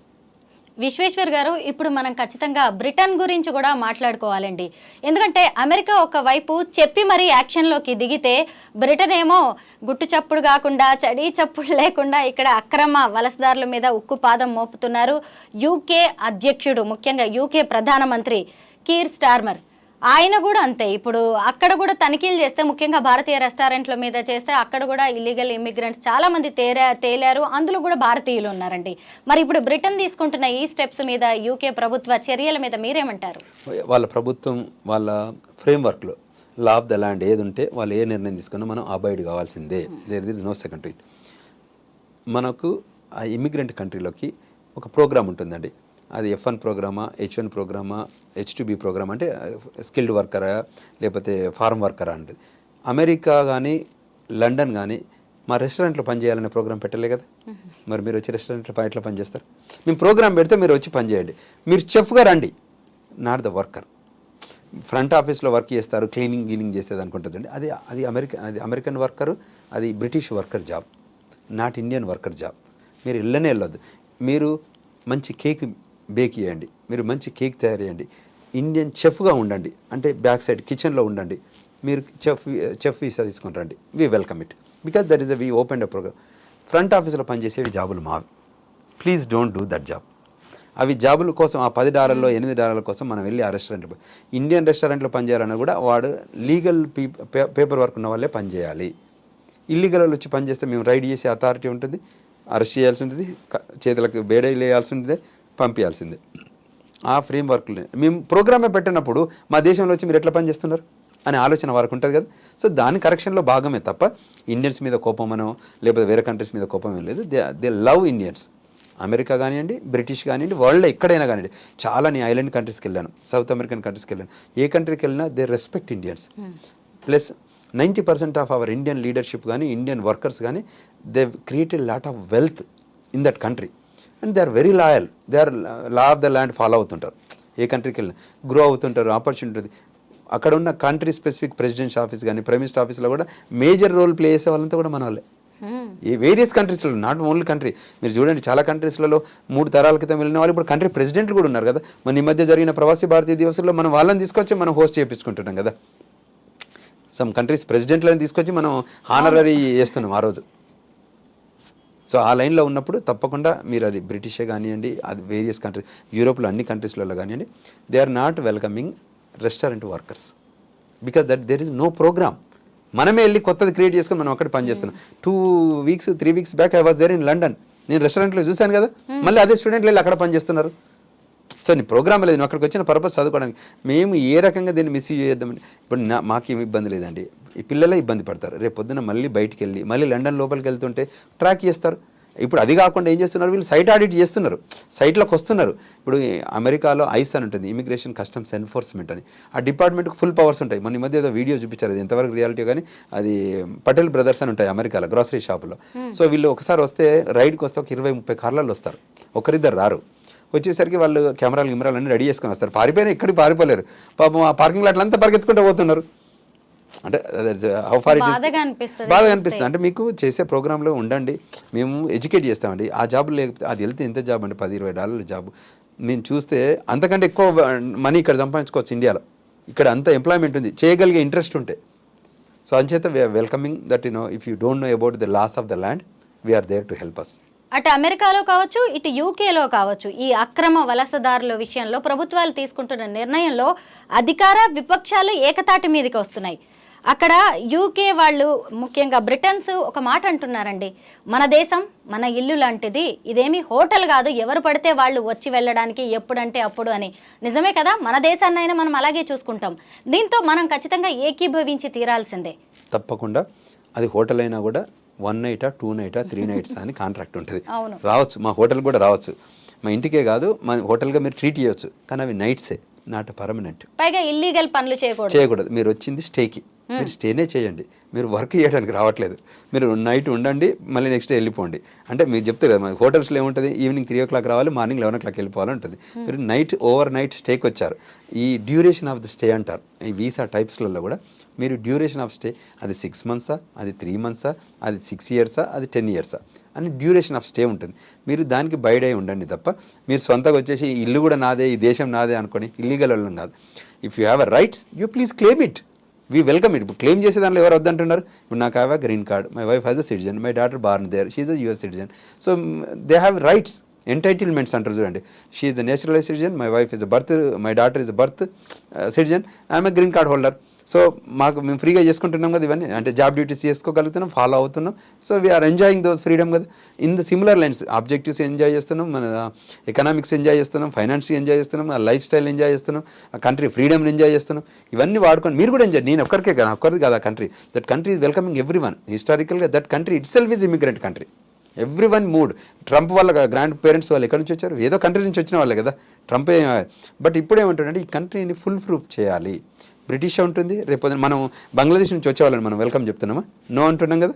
Vishweshwar garu, ఇప్పుడు మనం ఖచ్చితంగా బ్రిటన్ గురించి కూడా మాట్లాడుకోవాలండి. ఎందుకంటే అమెరికా ఒకవైపు చెప్పి మరీ యాక్షన్లోకి దిగితే, బ్రిటన్ ఏమో గుట్టు చప్పుడు కాకుండా చడి చప్పుడు లేకుండా ఇక్కడ అక్రమ వలసదారుల మీద ఉక్కు పాదం మోపుతున్నారు. యూకే అధ్యక్షుడు, ముఖ్యంగా యూకే ప్రధానమంత్రి కీర్ స్టార్మర్, ఆయన కూడా అంతే. ఇప్పుడు అక్కడ కూడా తనిఖీలు చేస్తే, ముఖ్యంగా భారతీయ రెస్టారెంట్ల మీద చేస్తే, అక్కడ కూడా ఇల్లీగల్ ఇమిగ్రెంట్స్ చాలా మంది తేలారు, అందులో కూడా భారతీయులు ఉన్నారండి. మరి ఇప్పుడు బ్రిటన్ తీసుకుంటున్న ఈ స్టెప్స్ మీద, యూకే ప్రభుత్వ చర్యల మీద మీరేమంటారు? వాళ్ళ ప్రభుత్వం వాళ్ళ ఫ్రేమ్వర్క్లో లా ఆఫ్ ద ల్యాండ్ ఏది ఉంటే వాళ్ళు ఏ నిర్ణయం తీసుకున్నా మనం అబాయిడ్ కావాల్సిందే. There is no second to it. మనకు ఆ ఇమిగ్రెంట్ కంట్రీలోకి ఒక ప్రోగ్రామ్ ఉంటుందండి. అది F1 ప్రోగ్రామా, H1 ప్రోగ్రామా, H2B ప్రోగ్రామ్, అంటే స్కిల్డ్ వర్కరా లేకపోతే ఫార్మ్ వర్కరా అంటుంది. అమెరికా కానీ లండన్ కానీ మా రెస్టారెంట్లో పనిచేయాలనే ప్రోగ్రామ్ పెట్టలే కదా. మరి మీరు వచ్చి రెస్టారెంట్లో ఎట్లా పనిచేస్తారు? మేము ప్రోగ్రామ్ పెడితే మీరు వచ్చి పనిచేయండి, మీరు చెఫ్గా రండి, నాట్ ద వర్కర్. ఫ్రంట్ ఆఫీస్లో వర్క్ చేస్తారు, క్లీనింగ్ చేసేది అనుకుంటుందండి. అది అమెరికన్ వర్కరు, అది British worker job, not Indian worker job. మీరు ఇళ్ళనే వెళ్ళొద్దు. మీరు మంచి కేక్ బేక్ చేయండి, మీరు మంచి కేక్ తయారు చేయండి, ఇండియన్ చెఫ్గా ఉండండి, అంటే బ్యాక్ సైడ్ కిచెన్లో ఉండండి, మీరు చెఫ్ వీసా తీసుకొని రండి, we welcome it, because that is we open a programme. Front ఆఫీస్లో పనిచేసేవి జాబులు మావి, please don't do that job. అవి జాబుల కోసం ఆ $10 $8 కోసం మనం వెళ్ళి ఆ రెస్టారెంట్లో, ఇండియన్ రెస్టారెంట్లో పనిచేయాలన్నా కూడా వాడు లీగల్ పేపర్ వర్క్ ఉన్న వాళ్ళే పనిచేయాలి. ఇల్లీగల్ వాళ్ళు వచ్చి పనిచేస్తే మేము రైడ్ చేసే అథారిటీ ఉంటుంది, అరెస్ట్ చేయాల్సి ఉంటుంది, చేతులకు బేడీలు వేయాల్సి ఉంటుంది, పంపించాల్సిందే. ఆ ఫ్రేమ్ వర్క్లు మేము ప్రోగ్రామే పెట్టినప్పుడు మా దేశంలో వచ్చి మీరు ఎట్లా పనిచేస్తున్నారు అనే ఆలోచన వారికి ఉంటుంది కదా. సో దాని కరెక్షన్లో భాగమే తప్ప ఇండియన్స్ మీద కోపమనో లేకపోతే వేరే కంట్రీస్ మీద కోపం ఏం లేదు. They love Indians. అమెరికా కానివ్వండి, బ్రిటిష్ కానివ్వండి, వరల్డ్లో ఎక్కడైనా కానివ్వండి, చాలా నీ ఐలాండ్ కంట్రీస్కి వెళ్ళాను, సౌత్ అమెరికన్ కంట్రీస్కి వెళ్ళాను, ఏ కంట్రీకి వెళ్ళినా they respect Indians. Plus 90% of our Indian leadership కానీ ఇండియన్ వర్కర్స్ కానీ they created lot of wealth in that country and they are very loyal. They are law of the land follow అవుతుంటారు, ఏ కంట్రీకి వెళ్ళినా గ్రో అవుతుంటారు, opportunity. అక్కడ ఉన్న country specific president office కానీ ప్రైమ్ మినిస్టర్ ఆఫీస్లో కూడా మేజర్ రోల్ ప్లే చేసే వాళ్ళంతా కూడా మన వాళ్ళే. ఈ వేరియస్ కంట్రీస్లో, నాట్ ఓన్లీ కంట్రీ. మీరు చూడండి చాలా కంట్రీస్లలో 3 తరాల క్రితం వెళ్ళిన వాళ్ళు ఇప్పుడు కంట్రీ ప్రెసిడెంట్లు కూడా ఉన్నారు కదా. మన ఈ మధ్య జరిగిన ప్రవాసీ భారతీయ దివస్లో మనం వాళ్ళని తీసుకొచ్చి మనం హోస్ట్ చేయించుకుంటున్నాం కదా. సమ్ కంట్రీస్ ప్రెసిడెంట్లను తీసుకొచ్చి మనం హానరరీ చేస్తున్నాం ఆ రోజు. సో ఆ లైన్లో ఉన్నప్పుడు తప్పకుండా మీరు అది బ్రిటిషే కానివ్వండి, అది వేరియస్ కంట్రీస్, యూరోప్లో అన్ని కంట్రీస్లలో కానివ్వండి, they are not welcoming restaurant workers because that there is no programme. మనమే వెళ్ళి కొత్తది క్రియేట్ చేసుకొని మనం అక్కడ పనిచేస్తున్నాం. 2 weeks 3 weeks back I was there in London. నేను రెస్టారెంట్లో చూశాను కదా, మళ్ళీ అదే స్టూడెంట్లు వెళ్ళి అక్కడ పనిచేస్తున్నారు. సో నీ ప్రోగ్రామ్ లేదు, నువ్వు అక్కడికి వచ్చిన పర్పస్ చదువుకోవడానికి. మేము ఏ రకంగా దీన్ని మిస్యూజ్ చేద్దామని ఇప్పుడు మాకేమి ఇబ్బంది లేదండి. ఈ పిల్లలే ఇబ్బంది పడతారు. రేపు పొద్దున్న మళ్ళీ బయటికి వెళ్ళి మళ్ళీ లండన్ లోపలికి వెళ్తుంటే ట్రాక్ చేస్తారు. ఇప్పుడు అది కాకుండా ఏం చేస్తున్నారు, వీళ్ళు సైట్ ఆడిట్ చేస్తున్నారు, సైట్లోకి వస్తున్నారు. ఇప్పుడు అమెరికాలో ఐస్ అని ఉంటుంది, ఇమిగ్రేషన్ కస్టమ్స్ ఎన్ఫోర్స్మెంట్ అని. ఆ డిపార్ట్మెంట్కి ఫుల్ పవర్స్ ఉంటాయి. మొన్న ఈ మధ్య ఏదో వీడియో చూపించారు, అది ఎంతవరకు రియాలిటీ కానీ, అది పటేల్ బ్రదర్స్ అని ఉంటాయి అమెరికాలో గ్రాసరీ షాపులో. సో వీళ్ళు ఒకసారి వస్తే రైడ్కి వస్తే ఒక 20-30 కార్లలో వస్తారు, ఒకరిద్దరు రారు. వచ్చేసరికి వాళ్ళు కెమెరాలు అన్నీ రెడీ చేసుకొని వస్తారు. పారిపోయినా ఎక్కడికి పారిపోలేరు పాపం. ఆ పార్కింగ్ లాట్లు అంతా పరిగెత్తుకుంటూ పోతున్నారు. అంటే బాధగా అనిపిస్తుంది. అంటే మీకు చేసే ప్రోగ్రాంలో ఉండండి, మేము ఎడ్యుకేట్ చేస్తామండి. ఆ జాబ్ లేకపోతే అది వెళ్తే ఎంత జాబ్ అండి, $10-20 జాబ్. మేము చూస్తే అంతకంటే ఎక్కువ మనీ ఇక్కడ సంపాదించుకోవచ్చు ఇండియాలో. ఇక్కడ అంత ఎంప్లాయ్మెంట్ ఉంది, చేయగలిగే ఇంట్రెస్ట్ ఉంటే. సో అంచేత we are welcoming that if you don't know about the laws of the land, we are there to help us. అటు అమెరికాలో కావచ్చు, ఇటు యూకేలో కావచ్చు, ఈ అక్రమ వలసదారుల విషయంలో ప్రభుత్వాలు తీసుకుంటున్న నిర్ణయంలో అధికార విపక్షాలు ఏకతాటి మీదకి వస్తున్నాయి. అక్కడ యూకే వాళ్ళు ముఖ్యంగా బ్రిటన్స్ ఒక మాట అంటున్నారండి, మన దేశం మన ఇల్లు లాంటిది, ఇదేమి హోటల్ కాదు ఎవరు పడితే వాళ్ళు వచ్చి వెళ్ళడానికి ఎప్పుడంటే అప్పుడు అని. నిజమే కదా, మన దేశాన్నైనా మనం అలాగే చూసుకుంటాం. దీంతో మనం ఖచ్చితంగా ఏకీభవించి తీరాల్సిందే. తప్పకుండా. అది హోటల్ అయినా కూడా 1 నైటా 2 నైటా 3 నైట్స్ అని కాంట్రాక్ట్ ఉంటుంది. అవును. రావచ్చు, మా హోటల్ కూడా రావచ్చు, మా ఇంటికే కాదు మా హోటల్గా మీరు ట్రీట్ చేయొచ్చు, కానీ అవి నైట్సే, నాట్ పర్మనెంట్. పైగా ఇల్లీగల్ పనులు చేయకూడదు. మీరు వచ్చింది స్టేకి, మీరు స్టేనే చేయండి, మీరు వర్క్ చేయడానికి రావట్లేదు. మీరు నైట్ ఉండండి, మళ్ళీ నెక్స్ట్ డే వెళ్ళిపోండి. అంటే మీరు చెప్తారు కదా, హోటల్స్లో ఏముంటుంది, ఈవినింగ్ 3 o'clock రావాలి, మార్నింగ్ 11 o'clock వెళ్ళిపోవాలి ఉంటుంది. మీరు నైట్ ఓవర్ నైట్ స్టేకి వచ్చారు. ఈ డ్యూరేషన్ ఆఫ్ ద స్టే అంటారు ఈ వీసా టైప్స్లలో కూడా. మీరు డ్యూరేషన్ ఆఫ్ స్టే అది 6 months, అది 3 months, అది 6 years, అది 10 years అని డ్యూరేషన్ ఆఫ్ స్టే ఉంటుంది. మీరు దానికి బైడ్ అయి ఉండండి తప్ప మీరు సొంతగా వచ్చేసి ఇల్లు కూడా నాదే, ఈ దేశం నాదే అనుకొని ఇల్లీగల్ వాళ్ళం కాదు. If you have a rights you please claim it, we welcome it. ఇప్పుడు క్లెయిమ్ చేసే దాంట్లో ఎవరు వద్దంటున్నారు? ఇప్పుడు నాకు have a green card, my wife has a citizen, my daughter born there, she is a US citizen. So they have rights, entitlements అంటారు చూడండి. She is a naturalise citizen, my wife is a birth, my daughter is a birth citizen, I'm a green card holder. So మాకు మేము ఫ్రీగా చేసుకుంటున్నాం కదా ఇవన్నీ, అంటే job duties చేసుకోగలుగుతున్నాం, ఫాలో అవుతున్నాం. So we are enjoying those freedom కదా. In the similar lines objectives enjoy చేస్తున్నాం, మన ఎకనామిక్స్ ఎంజాయ్ చేస్తున్నాం, ఫైనాన్స్ ఎంజాయ్ చేస్తున్నాం, లైఫ్ స్టైల్ ఎంజాయ్ చేస్తున్నాం, ఆ కంట్రీ ఫ్రీడమ్ని ఎంజాయ్ చేస్తున్నాం. ఇవన్నీ వాడుకొని మీరు కూడా ఎంజాయ్. నేను ఒక్కరికే కదా, ఒక్కరిది కదా country. That country is welcoming everyone. హిస్టారికల్గా that country itself is immigrant country. Everyone mood. Trump వాళ్ళ గ్రాండ్ పేరెంట్స్ వాళ్ళు ఎక్కడి నుంచి వచ్చారు? ఏదో కంట్రీ నుంచి వచ్చిన వాళ్ళే కదా. ట్రంప్ బట్ ఇప్పుడు ఏమంటాడంటే ఈ కంట్రీని ఫుల్ ప్రూఫ్ చేయాలి. బ్రిటిష్ ఉంటుంది, రేపు మనం బంగ్లాదేశ్ నుంచి వచ్చేవాళ్ళని మనం వెల్కమ్ చెప్తున్నామా? నో అంటున్నాం కదా.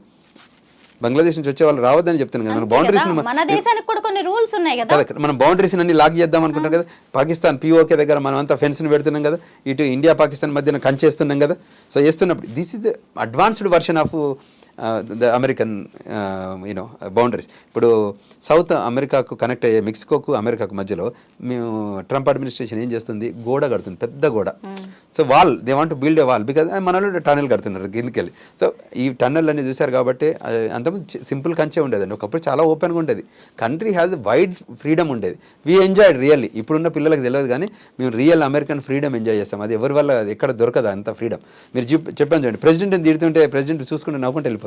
బంగ్లాదేశ్ నుంచి వచ్చే వాళ్ళు రావద్దని చెప్తున్నాం కదా. మన బౌండరీస్ మన దేశానికి కూడా కొన్ని రూల్స్ ఉన్నాయి కదా. మనం బౌండరీస్ అన్ని లాక్ చేద్దాం అనుకుంటాం కదా. పాకిస్తాన్ POK దగ్గర మనం అంతా ఫెన్స్ని పెడుతున్నాం కదా. ఇటు ఇండియా పాకిస్తాన్ మధ్యన కంచేస్తున్నాం కదా. సో చేస్తున్నప్పుడు this is the advanced version of the American boundaries. ఇప్పుడు సౌత్ అమెరికాకు కనెక్ట్ అయ్యే మెక్సికోకు అమెరికాకు మధ్యలో మేము ట్రంప్ అడ్మినిస్ట్రేషన్ ఏం చేస్తుంది, గోడ కడుతుంది, పెద్ద గోడ. So they want to build a wall because మన వాళ్ళు టన్నెల్ కడుతున్నారు కిందకెళ్ళి. సో ఈ టన్నెల్ అన్ని చూశారు కాబట్టి అంతకుముందు సింపుల్ కంచే ఉండేదండి. ఒకప్పుడు చాలా ఓపెన్గా ఉండేది. కంట్రీ హ్యాస్ వైడ్ ఫ్రీడమ్ ఉండేది. We enjoyed really. ఇప్పుడున్న పిల్లలకు తెలియదు కానీ మేము రియల్ అమెరికన్ ఫ్రీడమ్ ఎంజాయ్ చేస్తాం. అది ఎవరి వల్ల ఎక్కడ దొరకదు అంత ఫ్రీడమ్. మీరు చెప్పాను చూడండి, ప్రెసిడెంట్ని తిడుతుంటే ప్రెసిడెంట్ చూసుకుంటే నవ్వుకుంటే వెళ్ళిపోతాడు.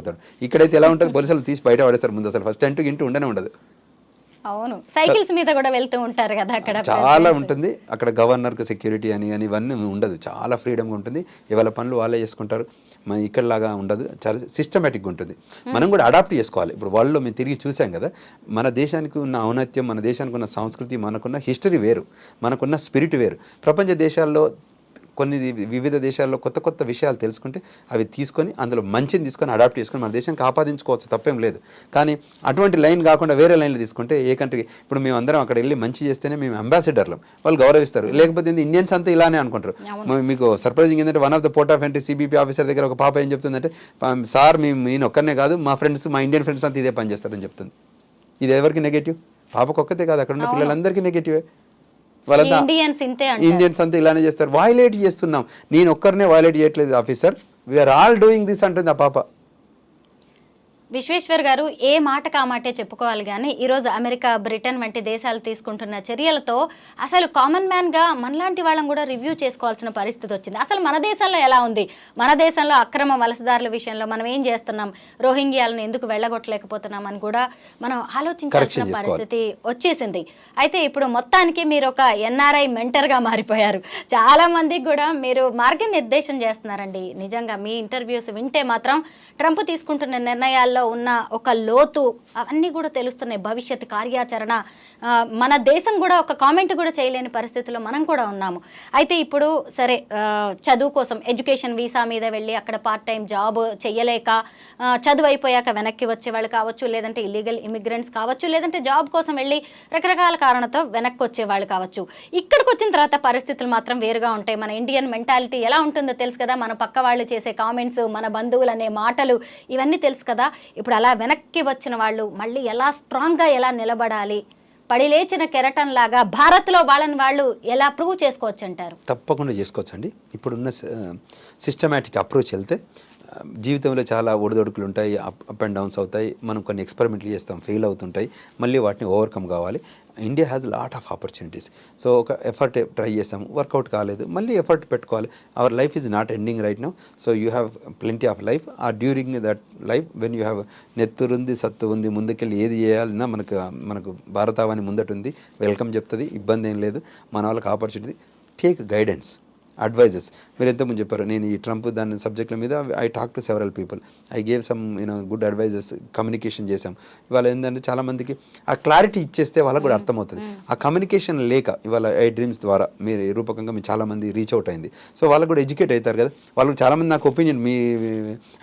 ఇక్కడైతే ఎలా ఉంటుంది, పోలీసులు తీసి బయట పడేస్తారు ముందు. అసలు ఫస్ట్ ఇంటూ ఉండనే ఉండదు. అవును, సైకిల్స్ మీద కూడా వెళ్తూ ఉంటారు కదా అక్కడ. చాలా ఉంటుంది అక్కడ. గవర్నర్కి సెక్యూరిటీ అని ఇవన్నీ ఉండదు. చాలా ఫ్రీడమ్గా ఉంటుంది. ఇవాళ పనులు వాళ్ళే చేసుకుంటారు. మన ఇక్కడలాగా ఉండదు. చాలా సిస్టమేటిక్గా ఉంటుంది. మనం కూడా అడాప్ట్ చేసుకోవాలి. ఇప్పుడు వరల్డ్లో మేము తిరిగి చూసాం కదా, మన దేశానికి ఉన్న ఔన్నత్యం, మన దేశానికి ఉన్న సంస్కృతి, మనకున్న హిస్టరీ వేరు, మనకున్న స్పిరిట్ వేరు. ప్రపంచ దేశాల్లో కొన్ని వివిధ దేశాల్లో కొత్త కొత్త విషయాలు తెలుసుకుంటే అవి తీసుకొని అందులో మంచిని తీసుకొని అడాప్ట్ చేసుకొని మన దేశానికి ఆపాదించుకోవచ్చు, తప్పేం లేదు. కానీ అటువంటి లైన్ కాకుండా వేరే లైన్లు తీసుకుంటే ఏ కంట్రీకి, ఇప్పుడు మేము అందరం అక్కడ వెళ్ళి మంచి చేస్తేనే మేము అంబాసిడర్లం, వాళ్ళు గౌరవిస్తారు. లేకపోతే ఇండియన్స్ అంతా ఇలానే అనుకుంటారు. మీకు సర్ప్రైజింగ్ ఏంటంటే one of the port of entry CBP officer దగ్గర ఒక పాప ఏం చెప్తుందంటే, సార్ నేను ఒక్కనే కాదు, మా ఫ్రెండ్స్, మా ఇండియన్ ఫ్రెండ్స్ అంతా ఇదే పని చేస్తారని చెప్తుంది. ఇది ఎవరికి నెగటివ్? పాపకు ఒక్కతే కాదు, అక్కడ ఉన్న పిల్లలందరికీ నెగటివే. వాళ్ళంతా ఇండియన్స్ అంతా ఇలానే చేస్తారు. వైలేట్ చేస్తున్నాం. నేను ఒక్కరినే వైలేట్ చేయట్లేదు officer, we are all doing this అంటుంది ఆ పాప. విశ్వేశ్వర్ గారు, ఏ మాట కామాటే చెప్పుకోవాలి కానీ ఈరోజు అమెరికా, బ్రిటన్ వంటి దేశాలు తీసుకుంటున్న చర్యలతో అసలు కామన్ మ్యాన్గా మనలాంటి వాళ్ళం కూడా రివ్యూ చేసుకోవాల్సిన పరిస్థితి వచ్చింది. అసలు మన దేశంలో ఎలా ఉంది? మన దేశంలో అక్రమ వలసదారుల విషయంలో మనం ఏం చేస్తున్నాం, రోహింగ్యాలను ఎందుకు వెళ్ళగొట్టలేకపోతున్నాం అని కూడా మనం ఆలోచించాల్సిన పరిస్థితి వచ్చేసింది. అయితే ఇప్పుడు మొత్తానికి మీరు ఒక NRI మెంటర్గా మారిపోయారు. చాలా మందికి కూడా మీరు మార్గనిర్దేశం చేస్తున్నారండి. నిజంగా మీ ఇంటర్వ్యూస్ వింటే మాత్రం ట్రంప్ తీసుకుంటున్న నిర్ణయాల్లో ఉన్న ఒక లోతు అవన్నీ కూడా తెలుస్తున్నాయి. భవిష్యత్ కార్యాచరణ, మన దేశం కూడా ఒక కామెంట్ కూడా చేయలేని పరిస్థితిలో మనం కూడా ఉన్నాము. అయితే ఇప్పుడు సరే, చదువు కోసం ఎడ్యుకేషన్ వీసా మీద వెళ్ళి అక్కడ పార్ట్ టైం జాబ్ చేయలేక చదువు అయిపోయాక వెనక్కి వచ్చే వాళ్ళు కావచ్చు, లేదంటే ఇల్లీగల్ ఇమిగ్రెంట్స్ కావచ్చు, లేదంటే జాబ్ కోసం వెళ్ళి రకరకాల కారణంతో వెనక్కి వచ్చే వాళ్ళు కావచ్చు. ఇక్కడికి వచ్చిన తర్వాత పరిస్థితులు మాత్రం వేరుగా ఉంటాయి. మన ఇండియన్ మెంటాలిటీ ఎలా ఉంటుందో తెలుసు కదా. మన పక్క వాళ్ళు చేసే కామెంట్స్, మన బంధువులు అనే మాటలు, ఇవన్నీ తెలుసు కదా. ఇప్పుడు అలా వెనక్కి వచ్చిన వాళ్ళు మళ్ళీ ఎలా స్ట్రాంగ్గా ఎలా నిలబడాలి, పడిలేచిన కెరటం లాగా భారత్లో వాళ్ళని వాళ్ళు ఎలా ప్రూవ్ చేసుకోవచ్చు అంటారు? తప్పకుండా చేసుకోవచ్చు అండి. ఇప్పుడున్న సిస్టమేటిక్ అప్రోచ్ వెళ్తే జీవితంలో చాలా ఒడిదొడుకులు ఉంటాయి, అప్ అండ్ డౌన్స్ అవుతాయి, మనం కొన్ని ఎక్స్పెరిమెంట్లు చేస్తాం, ఫెయిల్ అవుతుంటాయి, మళ్ళీ వాటిని ఓవర్కమ్ కావాలి. India has lot of opportunities. So ఒక ఎఫర్ట్ ట్రై చేస్తాం, వర్కౌట్ కాలేదు, మళ్ళీ ఎఫర్ట్ పెట్టుకోవాలి. Our life is not ending right now. So you have plenty of life. During that life when you have నెత్తురుంది, సత్తు ఉంది, ముందుకెళ్ళి ఏది చేయాలన్నా మనకు భారతావని ముందటుంది, వెల్కమ్ చెప్తుంది, ఇబ్బంది ఏం లేదు. మన వాళ్ళకి ఆపర్చునిటీ, టేక్ గైడెన్స్, అడ్వైజెస్. మీరు ఎంతమంది చెప్పారు, నేను ఈ ట్రంప్ దాని సబ్జెక్టుల మీద I talk to several people, I gave some good advises, communication చేశాం. ఇవాళ ఏంటంటే చాలామందికి ఆ క్లారిటీ ఇచ్చేస్తే వాళ్ళకు కూడా అర్థమవుతుంది. ఆ కమ్యూనికేషన్ లేక ఇవాళ ఐ డ్రీమ్స్ ద్వారా మీరు రూపకంగా మీరు చాలామంది రీచ్ అవుట్ అయింది. సో వాళ్ళకు కూడా ఎడ్యుకేట్ అవుతారు కదా. వాళ్ళు చాలామంది నాకు ఒపీనియన్, మీ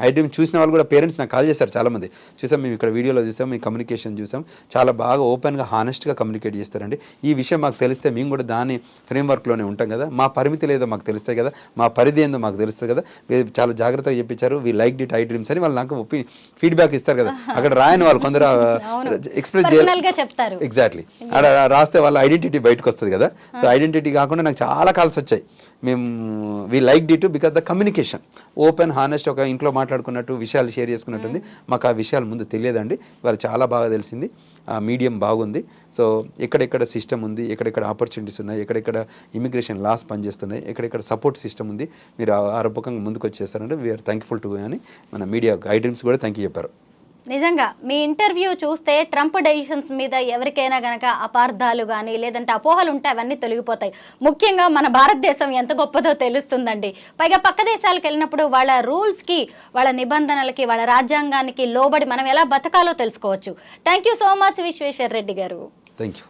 ఐ డ్రీమ్ చూసిన వాళ్ళు కూడా పేరెంట్స్ నాకు కాల్ చేశారు చాలామంది. చూసాం, మేము ఇక్కడ వీడియోలో చూసాం, మీ కమ్యూనికేషన్ చూసాం, చాలా బాగా ఓపెన్గా హానెస్ట్గా కమ్యూనికేట్ చేస్తారండి. ఈ విషయం మాకు తెలిస్తే మేము కూడా దాని ఫ్రేమ్వర్క్లోనే ఉంటాం కదా, మా పరిమితి లేదో మాకు తెలుస్తాయి కదా, మా పరిధి ఏందో మాకు తెలుస్తుంది కదా. మీరు చాలా జాగ్రత్తగా చెప్పించారు, వీ లైక్ డిట్ ఐ డ్రీమ్స్ అని వాళ్ళు నాకు ఫీడ్బ్యాక్ ఇస్తారు కదా. అక్కడ రాయని వాళ్ళు కొందరు ఎక్స్ప్రెస్ చెప్తారు. ఎగ్జాక్ట్లీ, అక్కడ రాస్తే వాళ్ళ ఐడెంటిటీ బయటకు వస్తుంది కదా. సో ఐడెంటిటీ కాకుండా నాకు చాలా కాల్స్ వచ్చాయి, మేము we liked it because the communication open honest, ఒక ఇంట్లో మాట్లాడుకున్నట్టు విషయాలు షేర్ చేసుకున్నట్టుంది. మాకు ఆ విషయాలు ముందు తెలియదండి, వాళ్ళు చాలా బాగా తెలిసింది. ఆ మీడియం బాగుంది. సో ఎక్కడెక్కడ సిస్టమ్ ఉంది, ఎక్కడెక్కడ ఆపర్చునిటీస్ ఉన్నాయి, ఎక్కడెక్కడ ఇమిగ్రేషన్ లాస్ పనిచేస్తున్నాయి, ఎక్కడెక్కడ సపోర్ట్ సిస్టమ్ ఉంది, మీరు ఆ రూపకంగా ముందుకు వచ్చేస్తారంటే వీఆర్ థ్యాంక్ఫుల్ టు అని మన మీడియా ఐ డ్రీమ్స్ కూడా థ్యాంక్ యూ చెప్పారు. నిజంగా మీ ఇంటర్వ్యూ చూస్తే ట్రంప్ డెసిషన్స్ మీద ఎవరికైనా గనక అపార్థాలు కానీ లేదంటే అపోహలు ఉంటే అవన్నీ తొలగిపోతాయి. ముఖ్యంగా మన భారతదేశం ఎంత గొప్పదో తెలుస్తుందండి. పైగా పక్క దేశాలకు వెళ్ళినప్పుడు వాళ్ళ రూల్స్కి, వాళ్ళ నిబంధనలకి, వాళ్ళ రాజ్యాంగానికి లోబడి మనం ఎలా బతకాలో తెలుసుకోవచ్చు. Thank you so much Vishweshwar Reddy గారు. Thank you.